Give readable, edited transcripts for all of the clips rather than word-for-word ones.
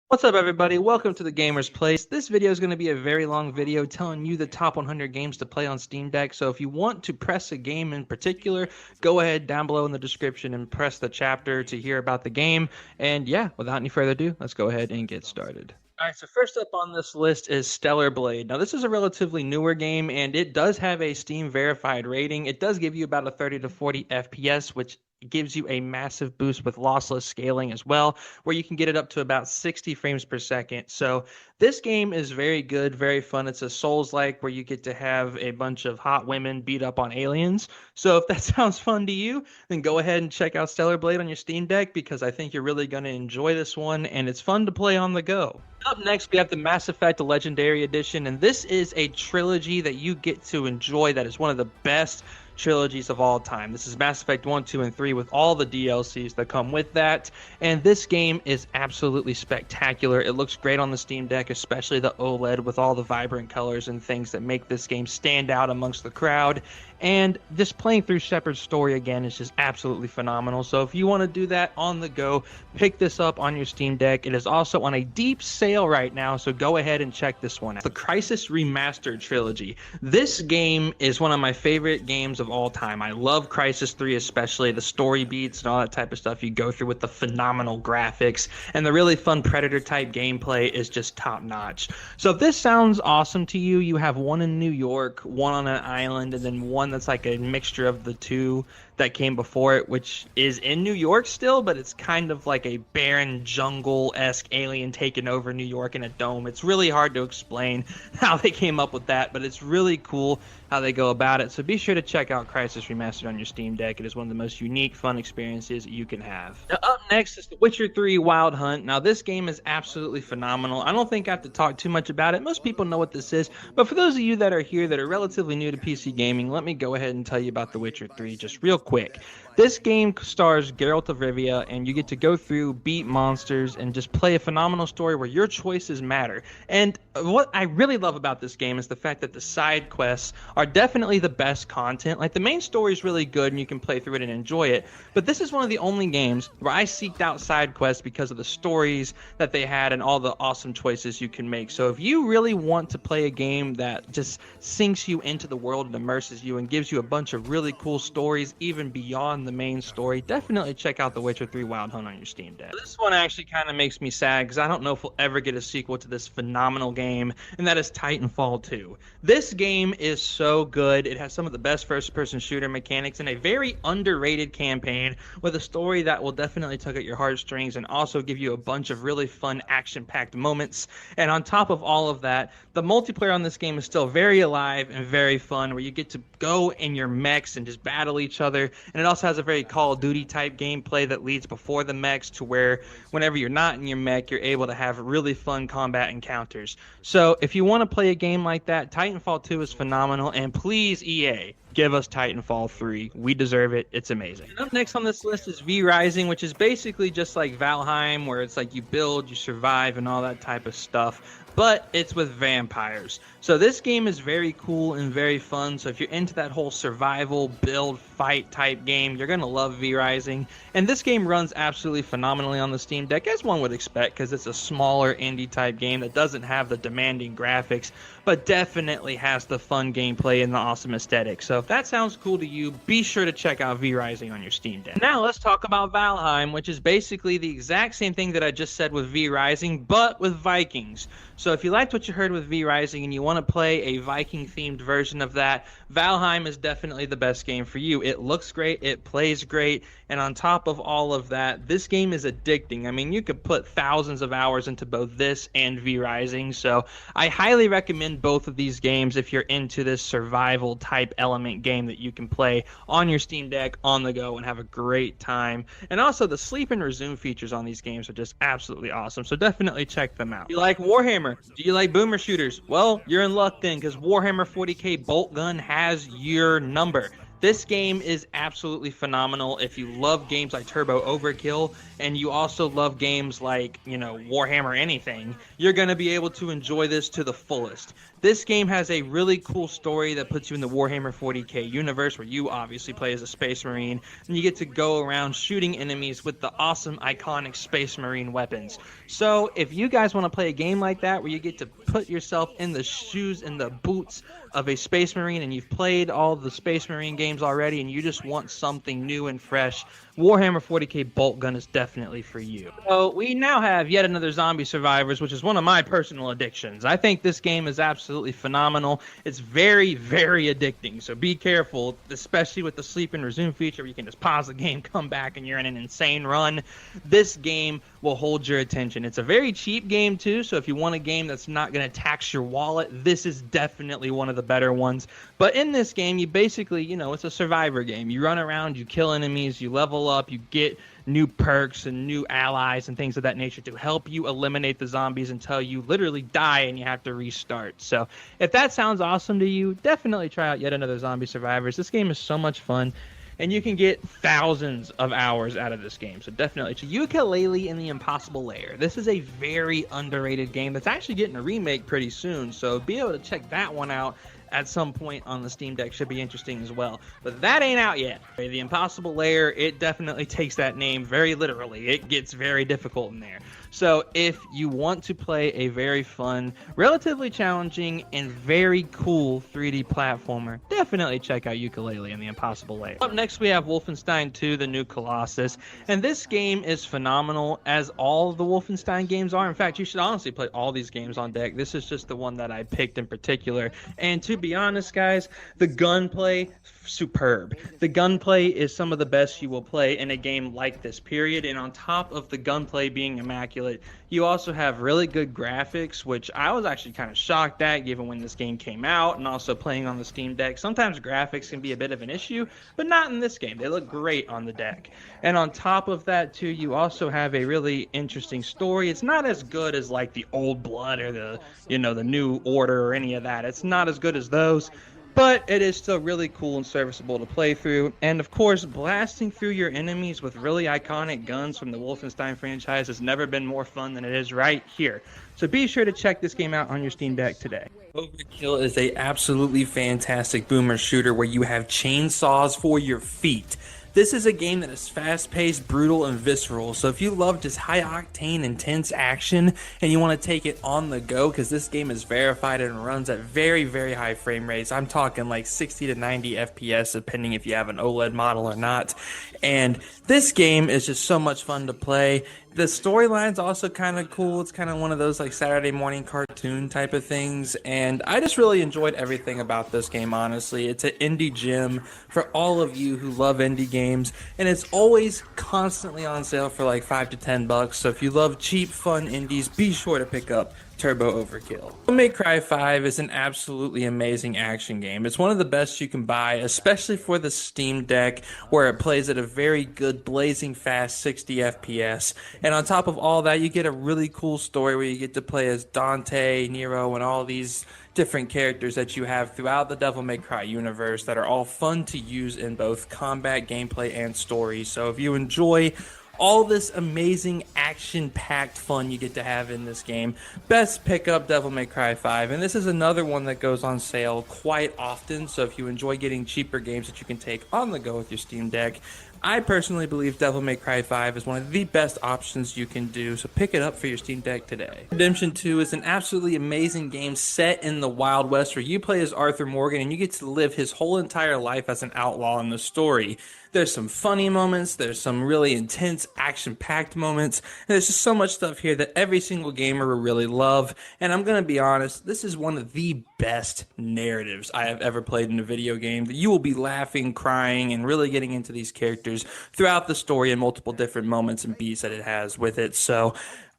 What's up, everybody? Welcome to the Gamer's Place. This video is going to be a very long video telling you the top 100 games to play on Steam Deck. So if you want to press a game in particular, go ahead down below in the description and press the chapter to hear about the game. And yeah, without any further ado, let's go ahead and get started. All right, so first up on this list is Stellar Blade. Now, this is a relatively newer game, and it does have a Steam verified rating. It does give you about a 30 to 40 FPS, which gives you a massive boost with lossless scaling as well, where you can get it up to about 60 frames per second. So this game is very good, very fun. It's a Souls-like where you get to have a bunch of hot women beat up on aliens. So if that sounds fun to you, then go ahead and check out Stellar Blade on your Steam Deck, because I think you're really going to enjoy this one, and it's fun to play on the go. Up next, we have the Mass Effect Legendary Edition, and this is a trilogy that you get to enjoy that is one of the best trilogies of all time. This is Mass Effect 1, 2, and 3 with all the DLCs that come with that, and this game is absolutely spectacular. It looks great on the Steam Deck, especially the OLED with all the vibrant colors and things that make this game stand out amongst the crowd. And just playing through Shepard's story again is just absolutely phenomenal. So if you want to do that on the go, pick this up on your Steam Deck. It is also on a deep sale right now, so go ahead and check this one out. The Crysis Remastered Trilogy. This game is one of my favorite games of all time. I love Crysis 3, especially the story beats and all that type of stuff you go through with the phenomenal graphics, and the really fun Predator type gameplay is just top notch. So if this sounds awesome to you, you have one in New York, one on an island, and then one that's like a mixture of the two that came before it, which is in New York still, but it's kind of like a barren jungle-esque alien taking over New York in a dome. It's really hard to explain how they came up with that, but it's really cool how they go about it. So be sure to check out Crysis Remastered on your Steam Deck. It is one of the most unique, fun experiences you can have. Now, up next is The Witcher 3 Wild Hunt. Now, this game is absolutely phenomenal. I don't think I have to talk too much about it. Most people know what this is, but for those of you that are here that are relatively new to PC gaming, let me go ahead and tell you about The Witcher 3 just real quick. This game stars Geralt of Rivia, and you get to go through, beat monsters, and just play a phenomenal story where your choices matter. And what I really love about this game is the fact that the side quests are definitely the best content. Like, the main story is really good, and you can play through it and enjoy it, but this is one of the only games where I seeked out side quests because of the stories that they had and all the awesome choices you can make. So if you really want to play a game that just sinks you into the world and immerses you and gives you a bunch of really cool stories, even beyond the main story, definitely check out The Witcher 3 Wild Hunt on your Steam Deck. This one actually kind of makes me sad because I don't know if we'll ever get a sequel to this phenomenal game, and that is Titanfall 2. This game is so good. It has some of the best first-person shooter mechanics and a very underrated campaign with a story that will definitely tug at your heartstrings and also give you a bunch of really fun action-packed moments. And on top of all of that, the multiplayer on this game is still very alive and very fun, where you get to go in your mechs and just battle each other. And it also has a very Call of Duty type gameplay that leads before the mechs, to where whenever you're not in your mech, you're able to have really fun combat encounters. So if you want to play a game like that, Titanfall 2 is phenomenal, and please, EA, give us Titanfall 3. We deserve it. It's amazing. And up next on this list is V Rising, which is basically just like Valheim, where it's like you build, you survive, and all that type of stuff, but it's with vampires. So this game is very cool and very fun. So if you're into that whole survival, build, fight type game, you're going to love V Rising. And this game runs absolutely phenomenally on the Steam Deck, as one would expect, because it's a smaller indie type game that doesn't have the demanding graphics, but definitely has the fun gameplay and the awesome aesthetic. So if that sounds cool to you, be sure to check out V Rising on your Steam Deck. Now let's talk about Valheim, which is basically the exact same thing that I just said with V Rising, but with Vikings. So if you liked what you heard with V Rising and you want to play a Viking-themed version of that, Valheim is definitely the best game for you. It looks great, it plays great, and on top of all of that, this game is addicting. I mean, you could put thousands of hours into both this and V Rising, so I highly recommend both of these games if you're into this survival type element game that you can play on your Steam Deck on the go and have a great time. And also, the sleep and resume features on these games are just absolutely awesome, so definitely check them out. You like Warhammer? Do you like boomer shooters? Well, you're in luck then, because Warhammer 40k Boltgun has your number. This game is absolutely phenomenal. If you love games like Turbo Overkill and you also love games like, Warhammer anything, you're going to be able to enjoy this to the fullest. This game has a really cool story that puts you in the Warhammer 40k universe, where you obviously play as a Space Marine, and you get to go around shooting enemies with the awesome, iconic Space Marine weapons. So if you guys want to play a game like that, where you get to put yourself in the shoes and the boots of a Space Marine, and you've played all the Space Marine games already, and you just want something new and fresh, Warhammer 40k Boltgun is definitely for you. So we now have yet another Zombie Survivors, which is one of my personal addictions. I think this game is absolutely phenomenal. It's very, very addicting, so be careful, especially with the sleep and resume feature, where you can just pause the game, come back, and you're in an insane run. This game will hold your attention. It's a very cheap game too, so if you want a game that's not going to tax your wallet, this is definitely one of the better ones. But in this game, you basically, it's a survivor game. You run around, you kill enemies, you level up, you get new perks and new allies and things of that nature to help you eliminate the zombies until you literally die and you have to restart. So if that sounds awesome to you, definitely try out yet another Zombie Survivors. This game is so much fun, and you can get thousands of hours out of this game. So definitely, it's Yooka-Laylee in the Impossible Lair. This is a very underrated game that's actually getting a remake pretty soon, so be able to check that one out at some point on the Steam Deck should be interesting as well. But that ain't out yet. The Impossible Lair, it definitely takes that name very literally. It gets very difficult in there. So if you want to play a very fun, relatively challenging, and very cool 3D platformer, definitely check out Yooka-Laylee and the Impossible Lair. Up next we have Wolfenstein II, the new Colossus, and this game is phenomenal, as all of the Wolfenstein games are. In fact, you should honestly play all these games on deck. This is just the one that I picked in particular, and to be honest, guys, the gunplay, superb. The gunplay is some of the best you will play in a game like this, period. And on top of the gunplay being immaculate, you also have really good graphics, which I was actually kind of shocked at given when this game came out, and also playing on the Steam Deck. Sometimes graphics can be a bit of an issue, but not in this game. They look great on the deck. And on top of that too, you also have a really interesting story. It's not as good as like the Old Blood or the New Order or any of that. It's not as good as those, but it is still really cool and serviceable to play through. And of course, blasting through your enemies with really iconic guns from the Wolfenstein franchise has never been more fun than it is right here. So be sure to check this game out on your Steam Deck today. Overkill is a absolutely fantastic boomer shooter where you have chainsaws for your feet. This is a game that is fast-paced, brutal, and visceral, so if you love just high-octane, intense action, and you want to take it on the go, because this game is verified and runs at very, very high frame rates. I'm talking like 60 to 90 FPS, depending if you have an OLED model or not. And this game is just so much fun to play. The storyline's also kind of cool. It's kind of one of those like Saturday morning cartoon type of things, and I just really enjoyed everything about this game, honestly. It's an indie gem for all of you who love indie games, and it's always constantly on sale for like $5 to $10. So if you love cheap, fun indies, be sure to pick up Turbo Overkill. Devil May Cry 5 is an absolutely amazing action game. It's one of the best you can buy, especially for the Steam Deck, where it plays at a very good, blazing fast 60 FPS. And on top of all that, you get a really cool story where you get to play as Dante, Nero, and all these different characters that you have throughout the Devil May Cry universe that are all fun to use in both combat, gameplay, and story. So if you enjoy all this amazing action-packed fun you get to have in this game, best pick up Devil May Cry 5. And this is another one that goes on sale quite often, so if you enjoy getting cheaper games that you can take on the go with your Steam Deck, I personally believe Devil May Cry 5 is one of the best options you can do, so pick it up for your Steam Deck today. Redemption 2 is an absolutely amazing game set in the Wild West where you play as Arthur Morgan and you get to live his whole entire life as an outlaw in the story. There's some funny moments, there's some really intense action-packed moments, and there's just so much stuff here that every single gamer will really love. And I'm going to be honest, this is one of the best narratives I have ever played in a video game. That you will be laughing, crying, and really getting into these characters throughout the story and multiple different moments and beats that it has with it. So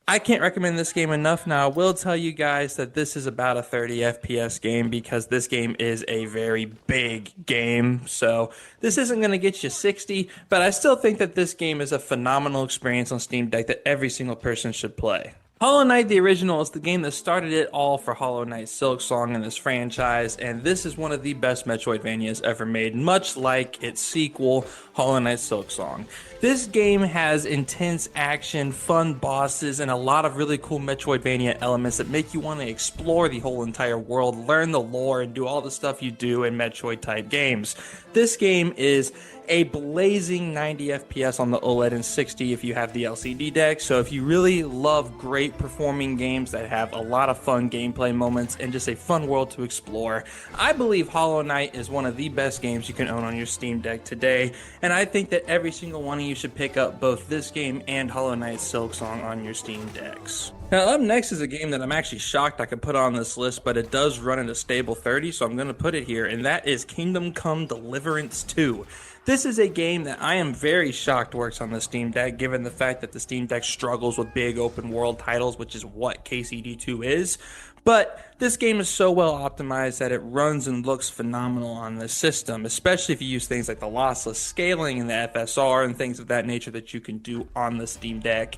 I can't recommend this game enough. Now, I will tell you guys that this is about a 30 FPS game because this game is a very big game. So this isn't going to get you 60, but I still think that this game is a phenomenal experience on Steam Deck that every single person should play. Hollow Knight the original is the game that started it all for Hollow Knight Silksong in this franchise, and this is one of the best Metroidvanias ever made, much like its sequel, Hollow Knight Silksong. This game has intense action, fun bosses, and a lot of really cool Metroidvania elements that make you want to explore the whole entire world, learn the lore, and do all the stuff you do in Metroid-type games. This game is a blazing 90 FPS on the OLED and 60 if you have the LCD deck. So if you really love great performing games that have a lot of fun gameplay moments and just a fun world to explore, I believe Hollow Knight is one of the best games you can own on your Steam Deck today. And I think that every single one of you should pick up both this game and Hollow Knight Silksong on your Steam decks. Now, up next is a game that I'm actually shocked I could put on this list, but it does run at a stable 30, so I'm going to put it here, and that is Kingdom Come Deliverance II. This is a game that I am very shocked works on the Steam Deck, given the fact that the Steam Deck struggles with big open world titles, which is what KCD2 is. But this game is so well optimized that it runs and looks phenomenal on this system, especially if you use things like the lossless scaling and the FSR and things of that nature that you can do on the Steam Deck.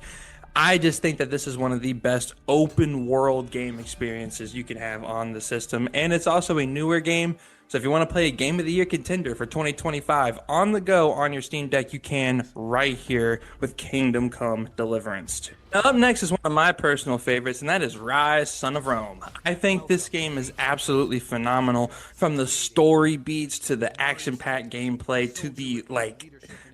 I just think that this is one of the best open world game experiences you can have on the system, and it's also a newer game. So if you want to play a Game of the Year contender for 2025 on the go on your Steam Deck, you can right here with Kingdom Come Deliverance 2. Now, up next is one of my personal favorites, and that is Ryse, Son of Rome. I think this game is absolutely phenomenal, from the story beats to the action-packed gameplay to the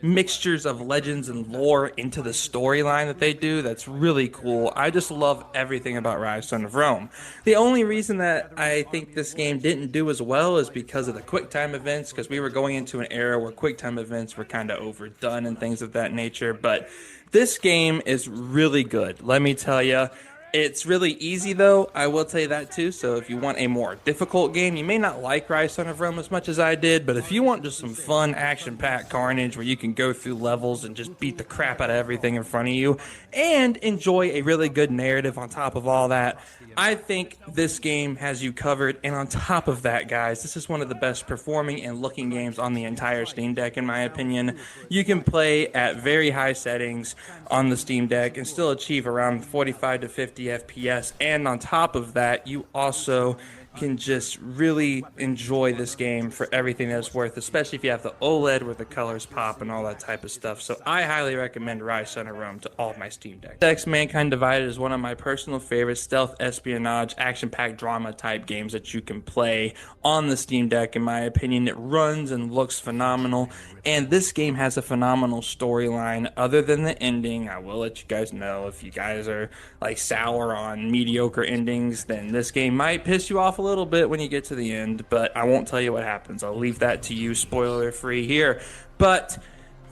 mixtures of legends and lore into the storyline that they do. That's really cool. I just love everything about Ryse, Son of Rome. The only reason that I think this game didn't do as well is because of the QuickTime events, because we were going into an era where QuickTime events were kind of overdone and things of that nature. But this game is really good, let me tell you. It's really easy, though, I will tell you that too. So if you want a more difficult game, you may not like Ryse, Son of Rome as much as I did, but if you want just some fun action-packed carnage where you can go through levels and just beat the crap out of everything in front of you and enjoy a really good narrative on top of all that, I think this game has you covered. And on top of that, guys, this is one of the best performing and looking games on the entire Steam Deck, in my opinion. You can play at very high settings on the Steam Deck and still achieve around 45 to 50 FPS, and on top of that, you also can just really enjoy this game for everything that it's worth, especially if you have the OLED where the colors pop and all that type of stuff. So I highly recommend Ryse, Son of Rome to all my Steam Deck. Next, Mankind Divided is one of my personal favorite stealth, espionage, action-packed drama type games that you can play on the Steam Deck. In my opinion, it runs and looks phenomenal, and this game has a phenomenal storyline. Other than the ending, I will let you guys know, if you guys are sour on mediocre endings, then this game might piss you off a little bit when you get to the end, but I won't tell you what happens. I'll leave that to you, spoiler free here. But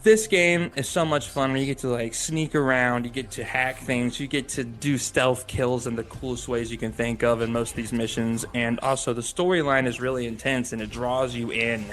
this game is so much fun where you get to sneak around, you get to hack things, you get to do stealth kills in the coolest ways you can think of in most of these missions, and also the storyline is really intense and it draws you in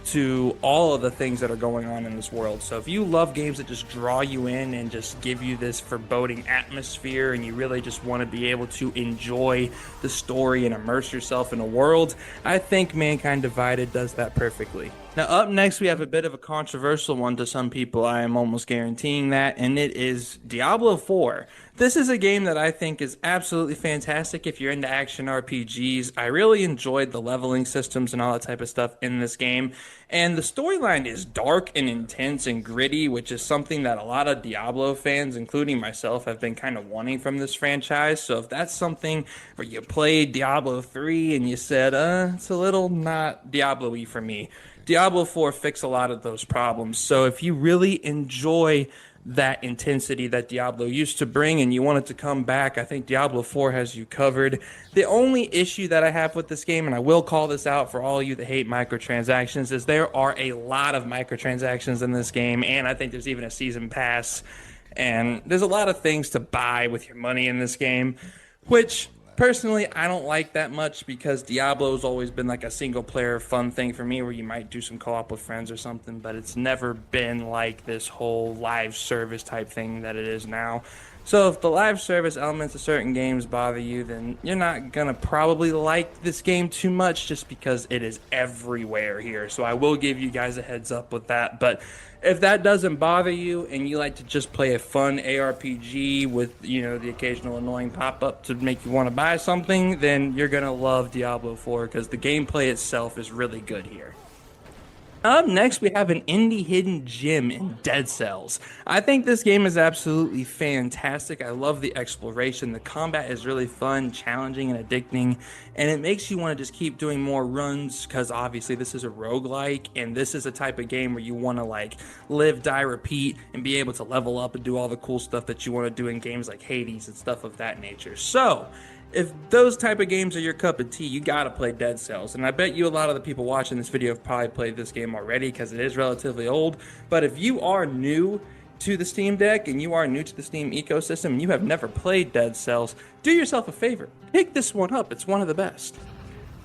to all of the things that are going on in this world. So if you love games that just draw you in and just give you this foreboding atmosphere, and you really just want to be able to enjoy the story and immerse yourself in a world, I think Mankind Divided does that perfectly. Now, up next, we have a bit of a controversial one to some people, I am almost guaranteeing that, and it is Diablo IV. This is a game that I think is absolutely fantastic if you're into action RPGs. I really enjoyed the leveling systems and all that type of stuff in this game, and the storyline is dark and intense and gritty, which is something that a lot of Diablo fans, including myself, have been kind of wanting from this franchise. So if that's something where you played Diablo 3 and you said, it's a little not Diablo-y for me, Diablo 4 fixed a lot of those problems. So if you really enjoy that intensity that Diablo used to bring and you want it to come back, I think Diablo 4 has you covered. The only issue that I have with this game, and I will call this out for all of you that hate microtransactions, is there are a lot of microtransactions in this game, and I think there's even a season pass, and there's a lot of things to buy with your money in this game, which personally, I don't like that much, because Diablo's always been a single-player fun thing for me where you might do some co-op with friends or something, but it's never been like this whole live service type thing that it is now. So if the live service elements of certain games bother you, then you're not gonna probably like this game too much just because it is everywhere here. So I will give you guys a heads up with that. But if that doesn't bother you and you like to just play a fun ARPG with, the occasional annoying pop-up to make you want to buy something, then you're gonna love Diablo 4 because the gameplay itself is really good here. Up next, we have an indie hidden gem in Dead Cells. I think this game is absolutely fantastic. I love the exploration. The combat is really fun, challenging, and addicting, and it makes you want to just keep doing more runs because obviously this is a roguelike, and this is a type of game where you want to like live, die, repeat, and be able to level up and do all the cool stuff that you want to do in games like Hades and stuff of that nature. So, if those type of games are your cup of tea, you gotta play Dead Cells. And I bet you a lot of the people watching this video have probably played this game already because it is relatively old. But if you are new to the Steam Deck and you are new to the Steam ecosystem and you have never played Dead Cells, do yourself a favor. Pick this one up. It's one of the best.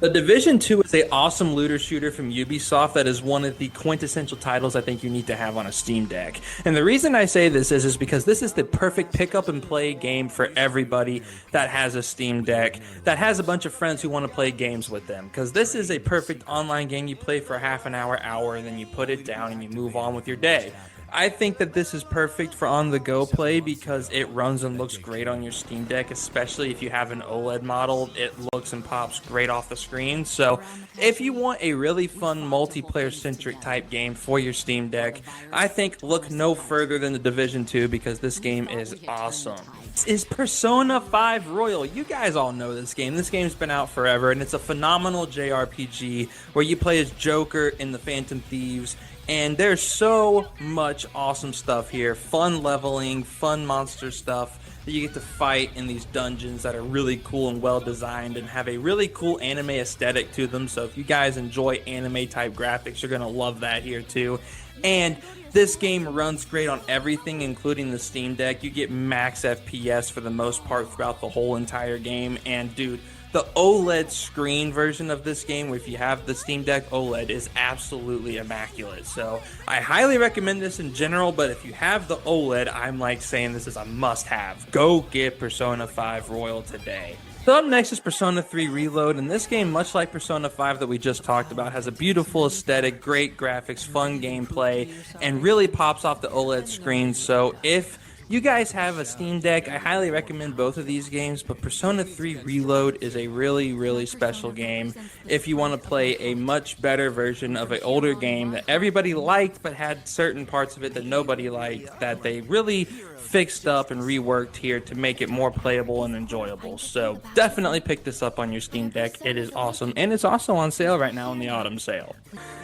The Division 2 is an awesome looter shooter from Ubisoft that is one of the quintessential titles I think you need to have on a Steam Deck. And the reason I say this is because this is the perfect pick up and play game for everybody that has a Steam Deck, that has a bunch of friends who want to play games with them. Because this is a perfect online game you play for half an hour, and then you put it down and you move on with your day. I think that this is perfect for on-the-go play because it runs and looks great on your Steam Deck, especially if you have an OLED model. It looks and pops great off the screen. So if you want a really fun multiplayer-centric type game for your Steam Deck, I think look no further than The Division 2 because this game is awesome. This is Persona 5 Royal. You guys all know this game. This game's been out forever, and it's a phenomenal JRPG where you play as Joker in the Phantom Thieves. And there's so much awesome stuff here. Fun leveling, fun monster stuff that you get to fight in these dungeons that are really cool and well designed and have a really cool anime aesthetic to them. So if you guys enjoy anime type graphics, you're going to love that here too. And this game runs great on everything, including the Steam Deck. You get max FPS for the most part throughout the whole entire game. And dude, the OLED screen version of this game, if you have the Steam Deck OLED, is absolutely immaculate. So I highly recommend this in general, but if you have the OLED, I'm like saying this is a must-have. Go get Persona 5 Royal today. So up next is Persona 3 Reload, and this game, much like Persona 5 that we just talked about, has a beautiful aesthetic, great graphics, fun gameplay, and really pops off the OLED screen. So if you guys have a Steam Deck, I highly recommend both of these games, but Persona 3 Reload is a really, really special game if you want to play a much better version of an older game that everybody liked but had certain parts of it that nobody liked that they really fixed up and reworked here to make it more playable and enjoyable. So definitely pick this up on your Steam Deck. It is awesome, and it's also on sale right now in the autumn sale.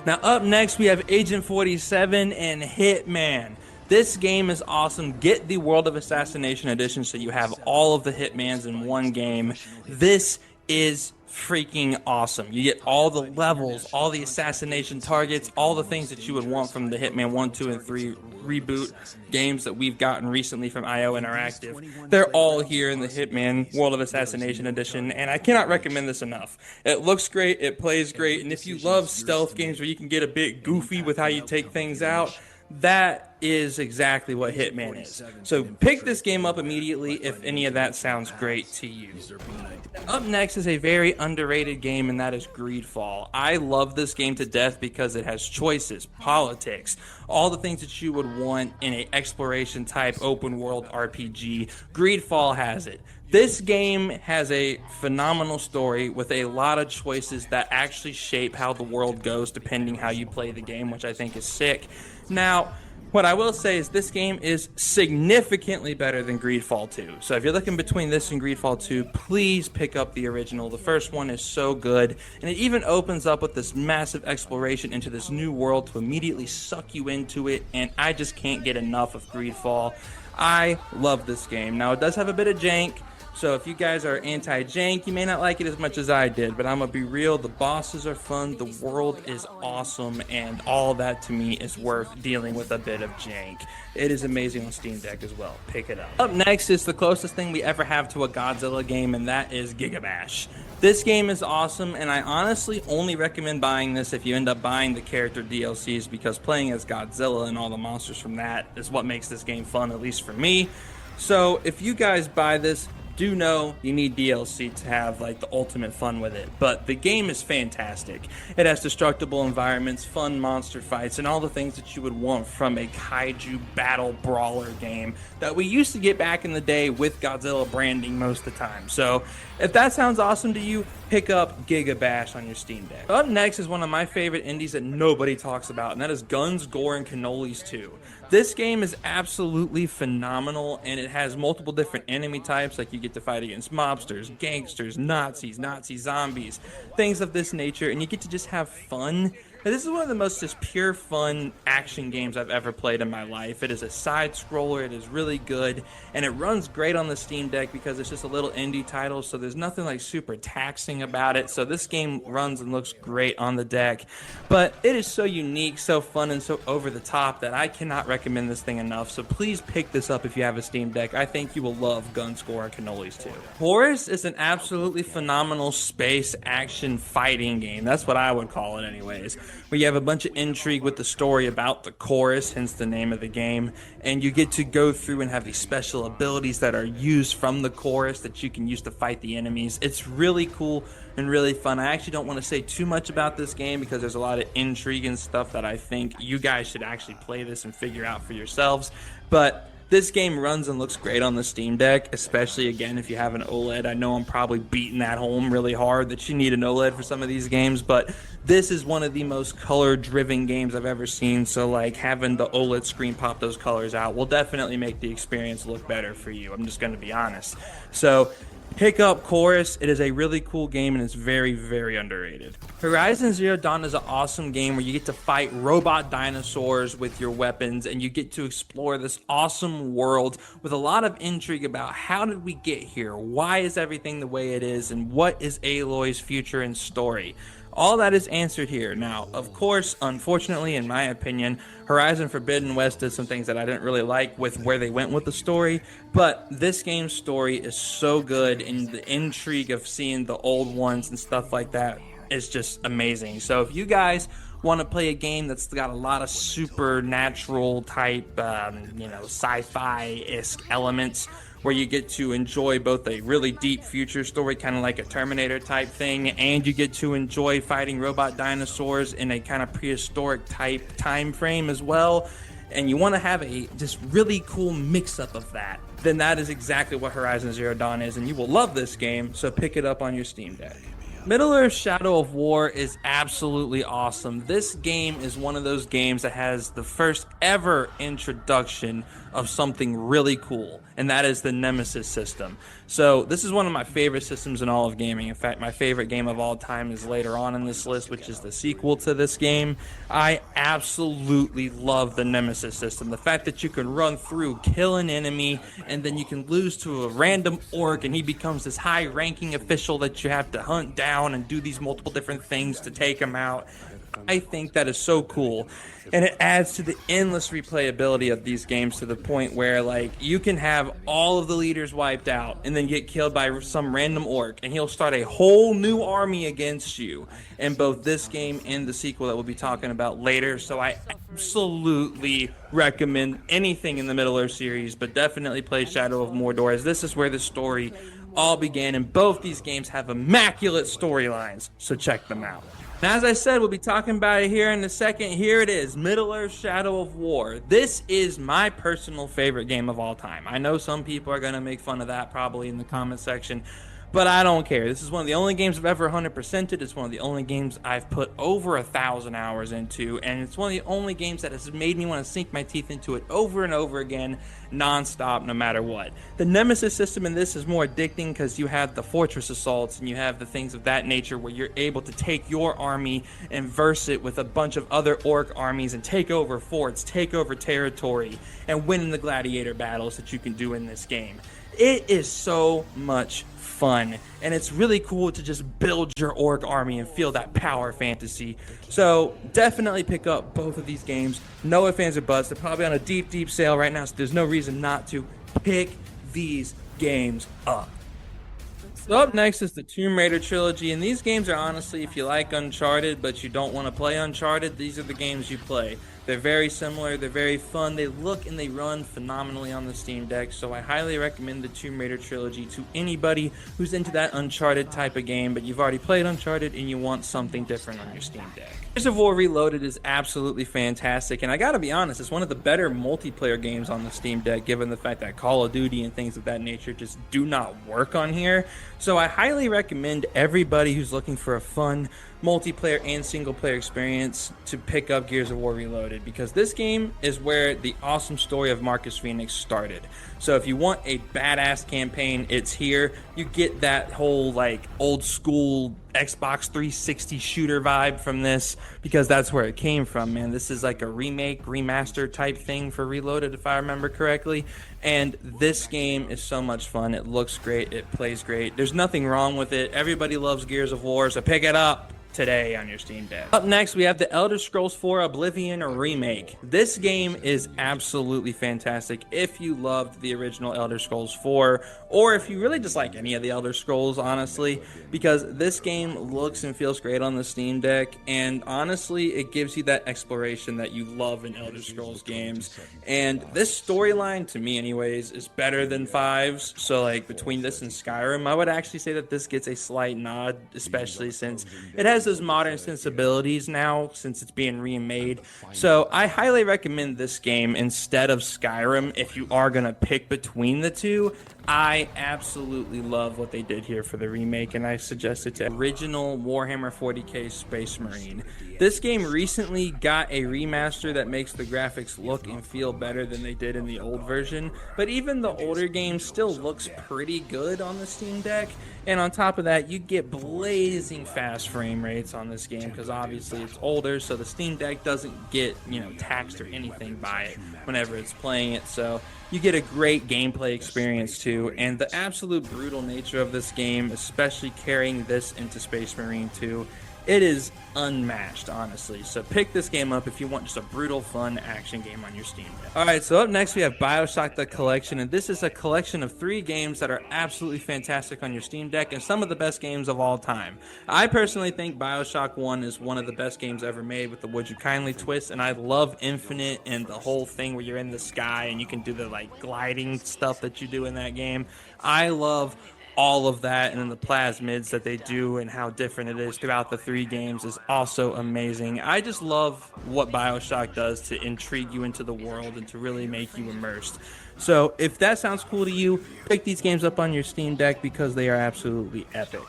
Now up next we have Agent 47 and Hitman. This game is awesome. Get the World of Assassination Edition so you have all of the Hitmans in one game. This is freaking awesome. You get all the levels, all the assassination targets, all the things that you would want from the Hitman 1, 2, and 3 reboot games that we've gotten recently from IO Interactive. They're all here in the Hitman World of Assassination Edition, and I cannot recommend this enough. It looks great, it plays great, and if you love stealth games where you can get a bit goofy with how you take things out, that is exactly what Hitman is. So pick this game up immediately if any of that sounds great to you. Up next is a very underrated game, and that is Greedfall. I love this game to death because it has choices, politics, all the things that you would want in an exploration type open world RPG. Greedfall has it. This game has a phenomenal story with a lot of choices that actually shape how the world goes depending how you play the game, which I think is sick. Now, what I will say is this game is significantly better than Greedfall 2. So if you're looking between this and Greedfall 2, please pick up the original. The first one is so good, and it even opens up with this massive exploration into this new world to immediately suck you into it, and I just can't get enough of Greedfall. I love this game. Now, it does have a bit of jank, so if you guys are anti-jank, you may not like it as much as I did, but I'm going to be real, the bosses are fun, the world is awesome, and all that to me is worth dealing with a bit of jank. It is amazing on Steam Deck as well. Pick it up. Up next is the closest thing we ever have to a Godzilla game, and that is Gigabash. This game is awesome, and I honestly only recommend buying this if you end up buying the character DLCs, because playing as Godzilla and all the monsters from that is what makes this game fun, at least for me. So if you guys buy this, do know you need DLC to have like the ultimate fun with it. But the game is fantastic. It has destructible environments, fun monster fights, and all the things that you would want from a kaiju battle brawler game that we used to get back in the day with Godzilla branding most of the time. So if that sounds awesome to you, pick up Giga Bash on your Steam Deck. Up next is one of my favorite indies that nobody talks about, and that is Guns, Gore, and Cannolis 2. This game is absolutely phenomenal, and it has multiple different enemy types, like you get to fight against mobsters, gangsters, Nazis, Nazi zombies, things of this nature, and you get to just have fun. And this is one of the most just pure fun action games I've ever played in my life. It is a side scroller, it is really good, and it runs great on the Steam Deck because it's just a little indie title, so there's nothing like super taxing about it. So this game runs and looks great on the deck, but it is so unique, so fun, and so over the top that I cannot recommend this thing enough. So please pick this up if you have a Steam Deck. I think you will love Guns, Gore, and Cannolis 2. Horus is an absolutely phenomenal space action fighting game. That's what I would call it anyways, where you have a bunch of intrigue with the story about the chorus, hence the name of the game, and you get to go through and have these special abilities that are used from the chorus that you can use to fight the enemies. It's really cool and really fun. I actually don't want to say too much about this game because there's a lot of intrigue and stuff that I think you guys should actually play this and figure out for yourselves, but this game runs and looks great on the Steam Deck, especially, again, if you have an OLED. I know I'm probably beating that home really hard that you need an OLED for some of these games, but this is one of the most color-driven games I've ever seen, so, like, having the OLED screen pop those colors out will definitely make the experience look better for you. I'm just going to be honest. So pick up Chorus. It is a really cool game, and it's very, very underrated. Horizon Zero Dawn is an awesome game where you get to fight robot dinosaurs with your weapons, and you get to explore this awesome world with a lot of intrigue about how did we get here, why is everything the way it is, and what is Aloy's future and story. All that is answered here. Now, of course, unfortunately, in my opinion, Horizon Forbidden West did some things that I didn't really like with where they went with the story, but this game's story is so good, and the intrigue of seeing the old ones and stuff like that is just amazing. So if you guys want to play a game that's got a lot of supernatural type, sci-fi-esque elements, where you get to enjoy both a really deep future story, kind of like a Terminator type thing, and you get to enjoy fighting robot dinosaurs in a kind of prehistoric type time frame as well, and you want to have a just really cool mix-up of that, then that is exactly what Horizon Zero Dawn is, and you will love this game, so pick it up on your Steam Deck. Middle-earth Shadow of War is absolutely awesome. This game is one of those games that has the first ever introduction of something really cool, and that is the Nemesis system. So this is one of my favorite systems in all of gaming. In fact, my favorite game of all time is later on in this list, which is the sequel to this game. I absolutely love the Nemesis system. The fact that you can run through, kill an enemy, and then you can lose to a random orc, and he becomes this high-ranking official that you have to hunt down and do these multiple different things to take him out. I think that is so cool, and it adds to the endless replayability of these games to the point where, like, you can have all of the leaders wiped out and then get killed by some random orc, and he'll start a whole new army against you in both this game and the sequel that we'll be talking about later. So I absolutely recommend anything in the Middle-earth series, but definitely play Shadow of Mordor, as this is where the story all began, and both these games have immaculate storylines, so check them out. Now, as I said, we'll be talking about it here in a second. Here it is, Middle-earth Shadow of War. This is my personal favorite game of all time. I know some people are going to make fun of that probably in the comment section, but I don't care. This is one of the only games I've ever 100%ed. It's one of the only games I've put over 1,000 hours into, and it's one of the only games that has made me want to sink my teeth into it over and over again, non-stop, no matter what. The Nemesis system in this is more addicting because you have the fortress assaults and you have the things of that nature where you're able to take your army and verse it with a bunch of other orc armies and take over forts, take over territory, and win in the gladiator battles that you can do in this game. It is so much fun, and it's really cool to just build your orc army and feel that power fantasy. So definitely pick up both of these games. No ifs, ands, or buts. They're probably on a deep sale right now, so there's no reason not to. Pick these games up. So up next is the Tomb Raider trilogy, and these games are honestly, if you like Uncharted but you don't want to play Uncharted, these are the games you play. They're very similar, they're very fun, they look and they run phenomenally on the Steam Deck, so I highly recommend the Tomb Raider trilogy to anybody who's into that Uncharted type of game, but you've already played Uncharted and you want something different on your Steam Deck. Gears of War Reloaded is absolutely fantastic, and I gotta be honest, it's one of the better multiplayer games on the Steam Deck, given the fact that Call of Duty and things of that nature just do not work on here. So I highly recommend everybody who's looking for a fun multiplayer and single player experience to pick up Gears of War Reloaded, because this game is where the awesome story of Marcus Phoenix started. So if you want a badass campaign, it's here. You get that whole like old school Xbox 360 shooter vibe from this, because that's where it came from, man. This is like a remake, remaster type thing for Reloaded, if I remember correctly. And this game is so much fun. It looks great. It plays great. There's nothing wrong with it. Everybody loves Gears of War, so pick it up today on your Steam Deck. Up next, we have the Elder Scrolls IV Oblivion Remake. This game is absolutely fantastic if you loved the original Elder Scrolls 4, or if you really just like any of the Elder Scrolls, honestly, because this game looks and feels great on the Steam Deck, and honestly, it gives you that exploration that you love in Elder Scrolls games. And this storyline, to me anyways, is better than 5's, so like between this and Skyrim, I would actually say that this gets a slight nod, especially since it has those modern sensibilities now, since it's being remade. So I highly recommend this game instead of Skyrim if you are going to pick between the two. I absolutely love what they did here for the remake, and I suggest it to original Warhammer 40k Space Marine. This game recently got a remaster that makes the graphics look and feel better than they did in the old version, but even the older game still looks pretty good on the Steam Deck. And on top of that, you get blazing fast frame rates on this game, because obviously it's older, so the Steam Deck doesn't get, taxed or anything by it whenever it's playing it. So you get a great gameplay experience too, and the absolute brutal nature of this game, especially carrying this into Space Marine 2, it is unmatched, honestly. So pick this game up if you want just a brutal, fun action game on your Steam Deck. Alright, so up next we have BioShock the Collection, and this is a collection of 3 games that are absolutely fantastic on your Steam Deck and some of the best games of all time. I personally think BioShock 1 is one of the best games ever made with the Would You Kindly twist, and I love Infinite and the whole thing where you're in the sky and you can do the like gliding stuff that you do in that game. I love all of that, and then the plasmids that they do and how different it is throughout the 3 games is also amazing. I just love what BioShock does to intrigue you into the world and to really make you immersed. So if that sounds cool to you, pick these games up on your Steam Deck because they are absolutely epic.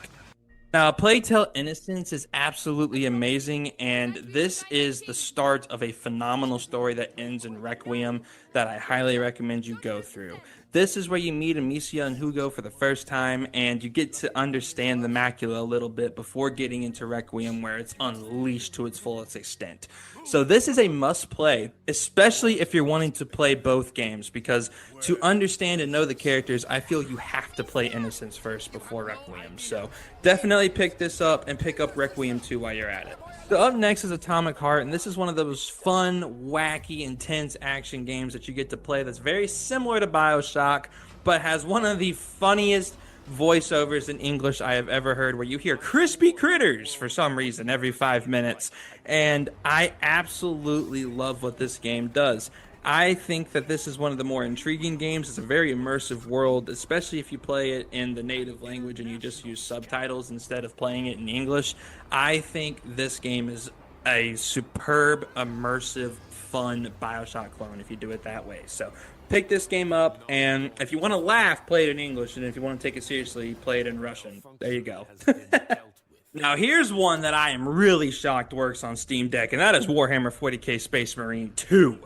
Now, Plague Tale Innocence is absolutely amazing, and this is the start of a phenomenal story that ends in Requiem that I highly recommend you go through. This is where you meet Amicia and Hugo for the first time, and you get to understand the macula a little bit before getting into Requiem, where it's unleashed to its fullest extent. So this is a must-play, especially if you're wanting to play both games, because to understand and know the characters, I feel you have to play Innocence first before Requiem. So definitely pick this up and pick up Requiem 2 while you're at it. So up next is Atomic Heart, and this is one of those fun, wacky, intense action games that you get to play that's very similar to BioShock, but has one of the funniest voiceovers in English I have ever heard, where you hear crispy critters for some reason every 5 minutes, and I absolutely love what this game does. I think that this is one of the more intriguing games. It's a very immersive world, especially if you play it in the native language and you just use subtitles instead of playing it in English. I think this game is a superb, immersive, fun BioShock clone if you do it that way. So pick this game up, and if you want to laugh, play it in English, and if you want to take it seriously, play it in Russian. There you go. Now here's one that I am really shocked works on Steam Deck, and that is Warhammer 40k Space Marine 2.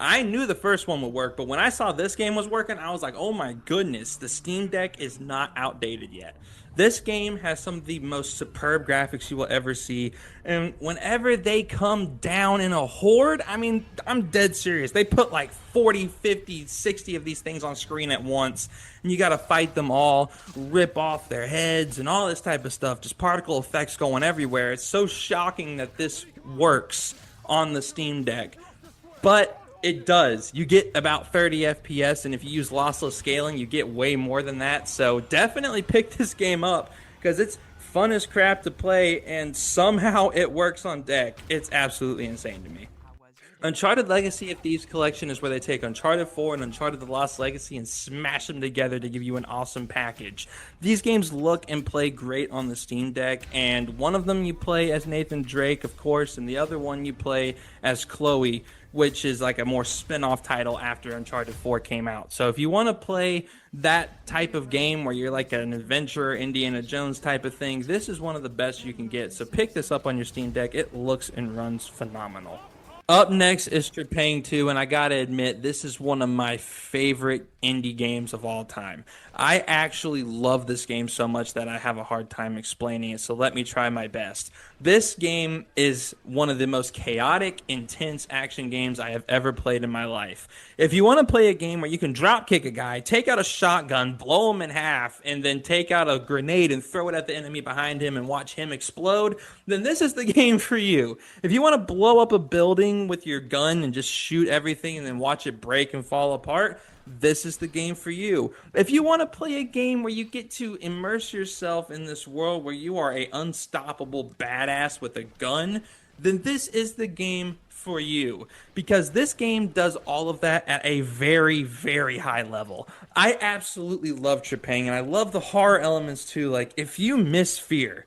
I knew the first one would work, but when I saw this game was working, I was like, oh my goodness, the Steam Deck is not outdated yet. This game has some of the most superb graphics you will ever see, and whenever they come down in a horde, I mean, I'm dead serious. They put like 40, 50, 60 of these things on screen at once, and you gotta fight them all, rip off their heads, and all this type of stuff, just particle effects going everywhere. It's so shocking that this works on the Steam Deck, but it does. You get about 30 FPS, and if you use lossless scaling, you get way more than that. So definitely pick this game up, because it's fun as crap to play, and somehow it works on deck. It's absolutely insane to me. Uncharted Legacy of Thieves Collection is where they take Uncharted 4 and Uncharted The Lost Legacy and smash them together to give you an awesome package. These games look and play great on the Steam Deck, and one of them you play as Nathan Drake, of course, and the other one you play as Chloe, which is like a more spin-off title after Uncharted 4 came out. So if you want to play that type of game where you're like an adventurer, Indiana Jones type of thing, this is one of the best you can get. So pick this up on your Steam Deck. It looks and runs phenomenal. Up next is Trepang 2, and I gotta admit, this is one of my favorite indie games of all time. I actually love this game so much that I have a hard time explaining it, so let me try my best. This game is one of the most chaotic, intense action games I have ever played in my life. If you want to play a game where you can drop kick a guy, take out a shotgun, blow him in half, and then take out a grenade and throw it at the enemy behind him and watch him explode, then this is the game for you. If you want to blow up a building with your gun and just shoot everything and then watch it break and fall apart, this is the game for you. If you want to play a game where you get to immerse yourself in this world where you are a unstoppable badass with a gun, then this is the game for you, because this game does all of that at a very, very high level. I absolutely love Trepang, and I love the horror elements too. Like, if you miss Fear,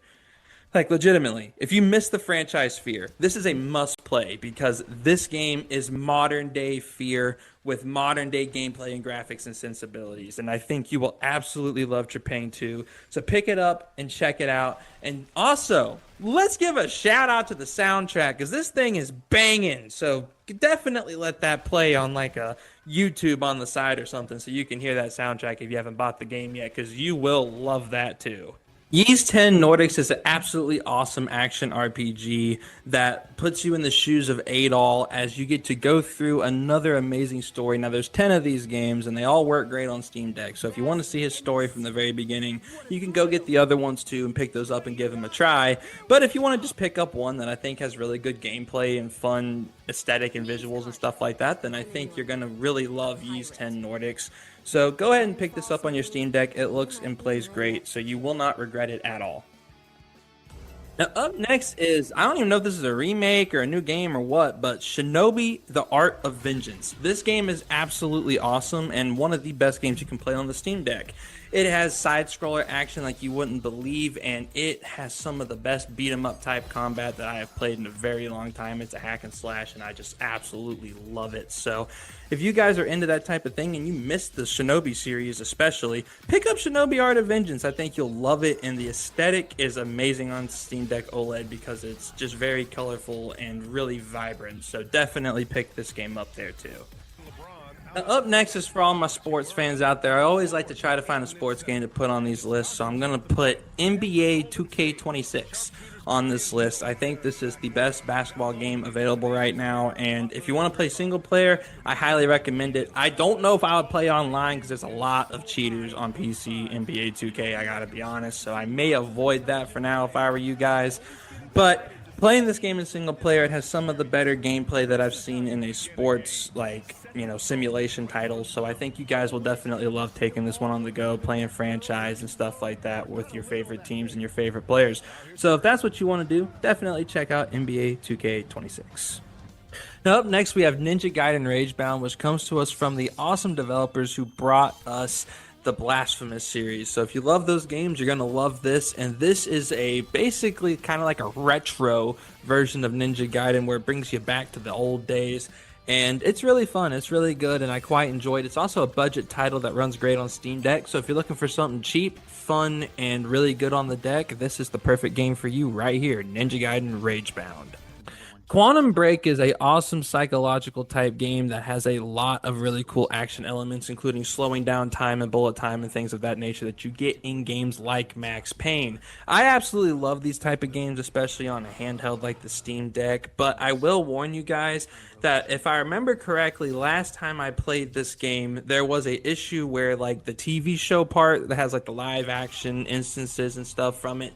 like legitimately, if you miss the franchise Fear, this is a must play, because this game is modern day Fear with modern day gameplay and graphics and sensibilities. And I think you will absolutely love Trepang 2. So pick it up and check it out. And also, let's give a shout out to the soundtrack, because this thing is banging. So definitely let that play on like a YouTube on the side or something so you can hear that soundtrack if you haven't bought the game yet, because you will love that too. Ys 10 Nordics is an absolutely awesome action RPG that puts you in the shoes of Adol as you get to go through another amazing story. Now, there's 10 of these games, and they all work great on Steam Deck. So if you want to see his story from the very beginning, you can go get the other ones too and pick those up and give them a try. But if you want to just pick up one that I think has really good gameplay and fun aesthetic and visuals and stuff like that, then I think you're going to really love Ys 10 Nordics. So go ahead and pick this up on your Steam Deck. It looks and plays great, so you will not regret it at all. Now, up next is, I don't even know if this is a remake or a new game or what, but Shinobi: The Art of Vengeance. This game is absolutely awesome and one of the best games you can play on the Steam Deck. It has side-scroller action like you wouldn't believe, and it has some of the best beat-em-up type combat that I have played in a very long time. It's a hack and slash, and I just absolutely love it. So if you guys are into that type of thing and you missed the Shinobi series especially, pick up Shinobi: Art of Vengeance. I think you'll love it, and the aesthetic is amazing on Steam Deck OLED because it's just very colorful and really vibrant. So definitely pick this game up there too. Now, up next is for all my sports fans out there. I always like to try to find a sports game to put on these lists, so I'm going to put NBA 2K26 on this list. I think this is the best basketball game available right now, and if you want to play single player, I highly recommend it. I don't know if I would play online because there's a lot of cheaters on PC NBA 2K, I gotta be honest, so I may avoid that for now if I were you guys. But playing this game in single player, it has some of the better gameplay that I've seen in a sports, like, simulation titles. So I think you guys will definitely love taking this one on the go, playing franchise and stuff like that with your favorite teams and your favorite players. So if that's what you want to do, definitely check out NBA 2K26. Now, up next, we have Ninja Gaiden Ragebound, which comes to us from the awesome developers who brought us the Blasphemous series. So if you love those games, you're going to love this. And this is a basically kind of like a retro version of Ninja Gaiden where it brings you back to the old days. And it's really fun. It's really good, and I quite enjoyed it. It's also a budget title that runs great on Steam Deck. So if you're looking for something cheap, fun, and really good on the deck, this is the perfect game for you right here, Ninja Gaiden Ragebound. Quantum Break is a awesome psychological type game that has a lot of really cool action elements, including slowing down time and bullet time and things of that nature that you get in games like Max Payne. I absolutely love these type of games, especially on a handheld like the Steam Deck, but I will warn you guys that if I remember correctly, last time I played this game, there was a issue where like the TV show part that has like the live action instances and stuff from it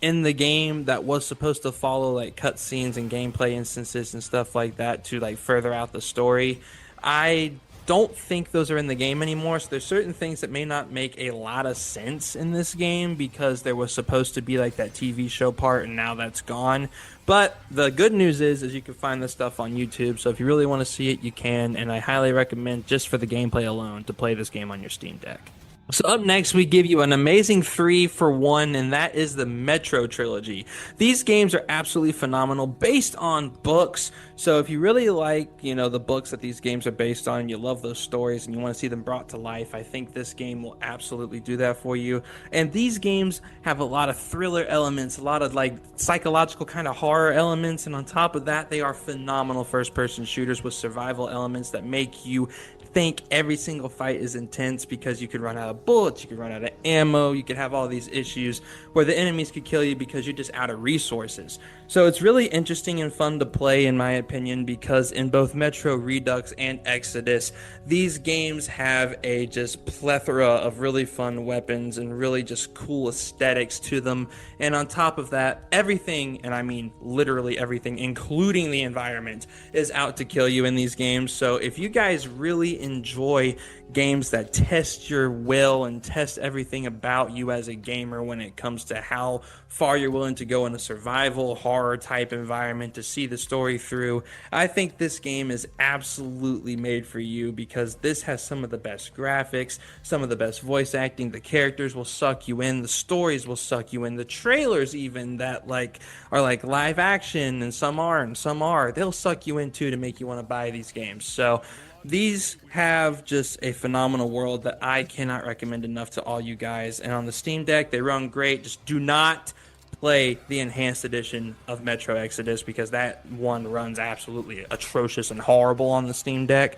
in the game that was supposed to follow like cutscenes and gameplay instances and stuff like that to like further out the story. I don't think those are in the game anymore. So there's certain things that may not make a lot of sense in this game because there was supposed to be like that TV show part, and now that's gone. But the good news is you can find this stuff on YouTube. So if you really want to see it, you can. And I highly recommend, just for the gameplay alone, to play this game on your Steam Deck. So up next, we give you an amazing 3-for-1, and that is the Metro Trilogy. These games are absolutely phenomenal, based on books. So if you really like, you know, the books that these games are based on, you love those stories, and you want to see them brought to life, I think this game will absolutely do that for you. And these games have a lot of thriller elements, a lot of like psychological kind of horror elements, and on top of that, they are phenomenal first-person shooters with survival elements that make you think every single fight is intense, because you could run out of bullets, you could run out of ammo, you could have all these issues where the enemies could kill you because you're just out of resources. So it's really interesting and fun to play, in my opinion, because in both Metro Redux and Exodus, these games have a just plethora of really fun weapons and really just cool aesthetics to them. And on top of that, everything, and I mean literally everything, including the environment, is out to kill you in these games. So if you guys really enjoy games that test your will and test everything about you as a gamer when it comes to how far you're willing to go in a survival horror type environment to see the story through, I think this game is absolutely made for you, because this has some of the best graphics, some of the best voice acting, the characters will suck you in, the stories will suck you in, the trailers even that like are like live action, and some are, they'll suck you in too to make you want to buy these games. So these have just a phenomenal world that I cannot recommend enough to all you guys. And on the Steam Deck, they run great. Just do not play the enhanced edition of Metro Exodus, because that one runs absolutely atrocious and horrible on the Steam Deck.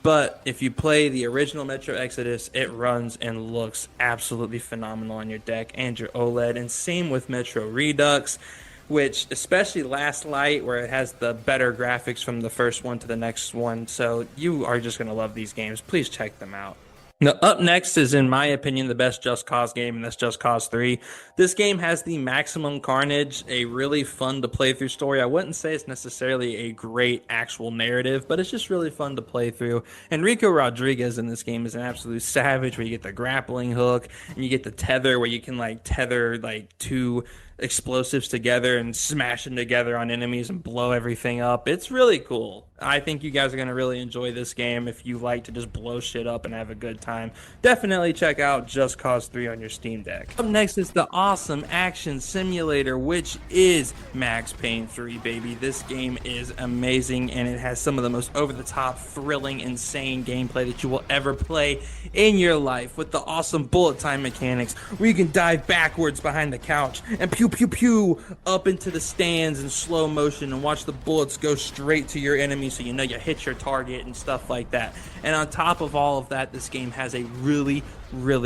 But if you play the original Metro Exodus, it runs and looks absolutely phenomenal on your deck and your OLED. And same with Metro Redux, which especially Last Light, where it has the better graphics from the first one to the next one. So you are just going to love these games. Please check them out. Now, up next is, in my opinion, the best Just Cause game, and that's Just Cause 3. This game has the maximum carnage, a really fun to play through story. I wouldn't say it's necessarily a great actual narrative, but it's just really fun to play through. Enrico Rodriguez in this game is an absolute savage, where you get the grappling hook, and you get the tether, where you can like tether like two explosives together and smash them together on enemies and blow everything up. It's really cool. I think you guys are going to really enjoy this game if you like to just blow shit up and have a good time. Definitely check out Just Cause 3 on your Steam Deck. Up next is the awesome action simulator, which is Max Payne 3, baby. This game is amazing, and it has some of the most over-the-top, thrilling, insane gameplay that you will ever play in your life, with the awesome bullet time mechanics, where you can dive backwards behind the couch and pew pew pew up into the stands in slow motion and watch the bullets go straight to your enemy, so you know you hit your target and stuff like that. And on top of all of that, this game has a really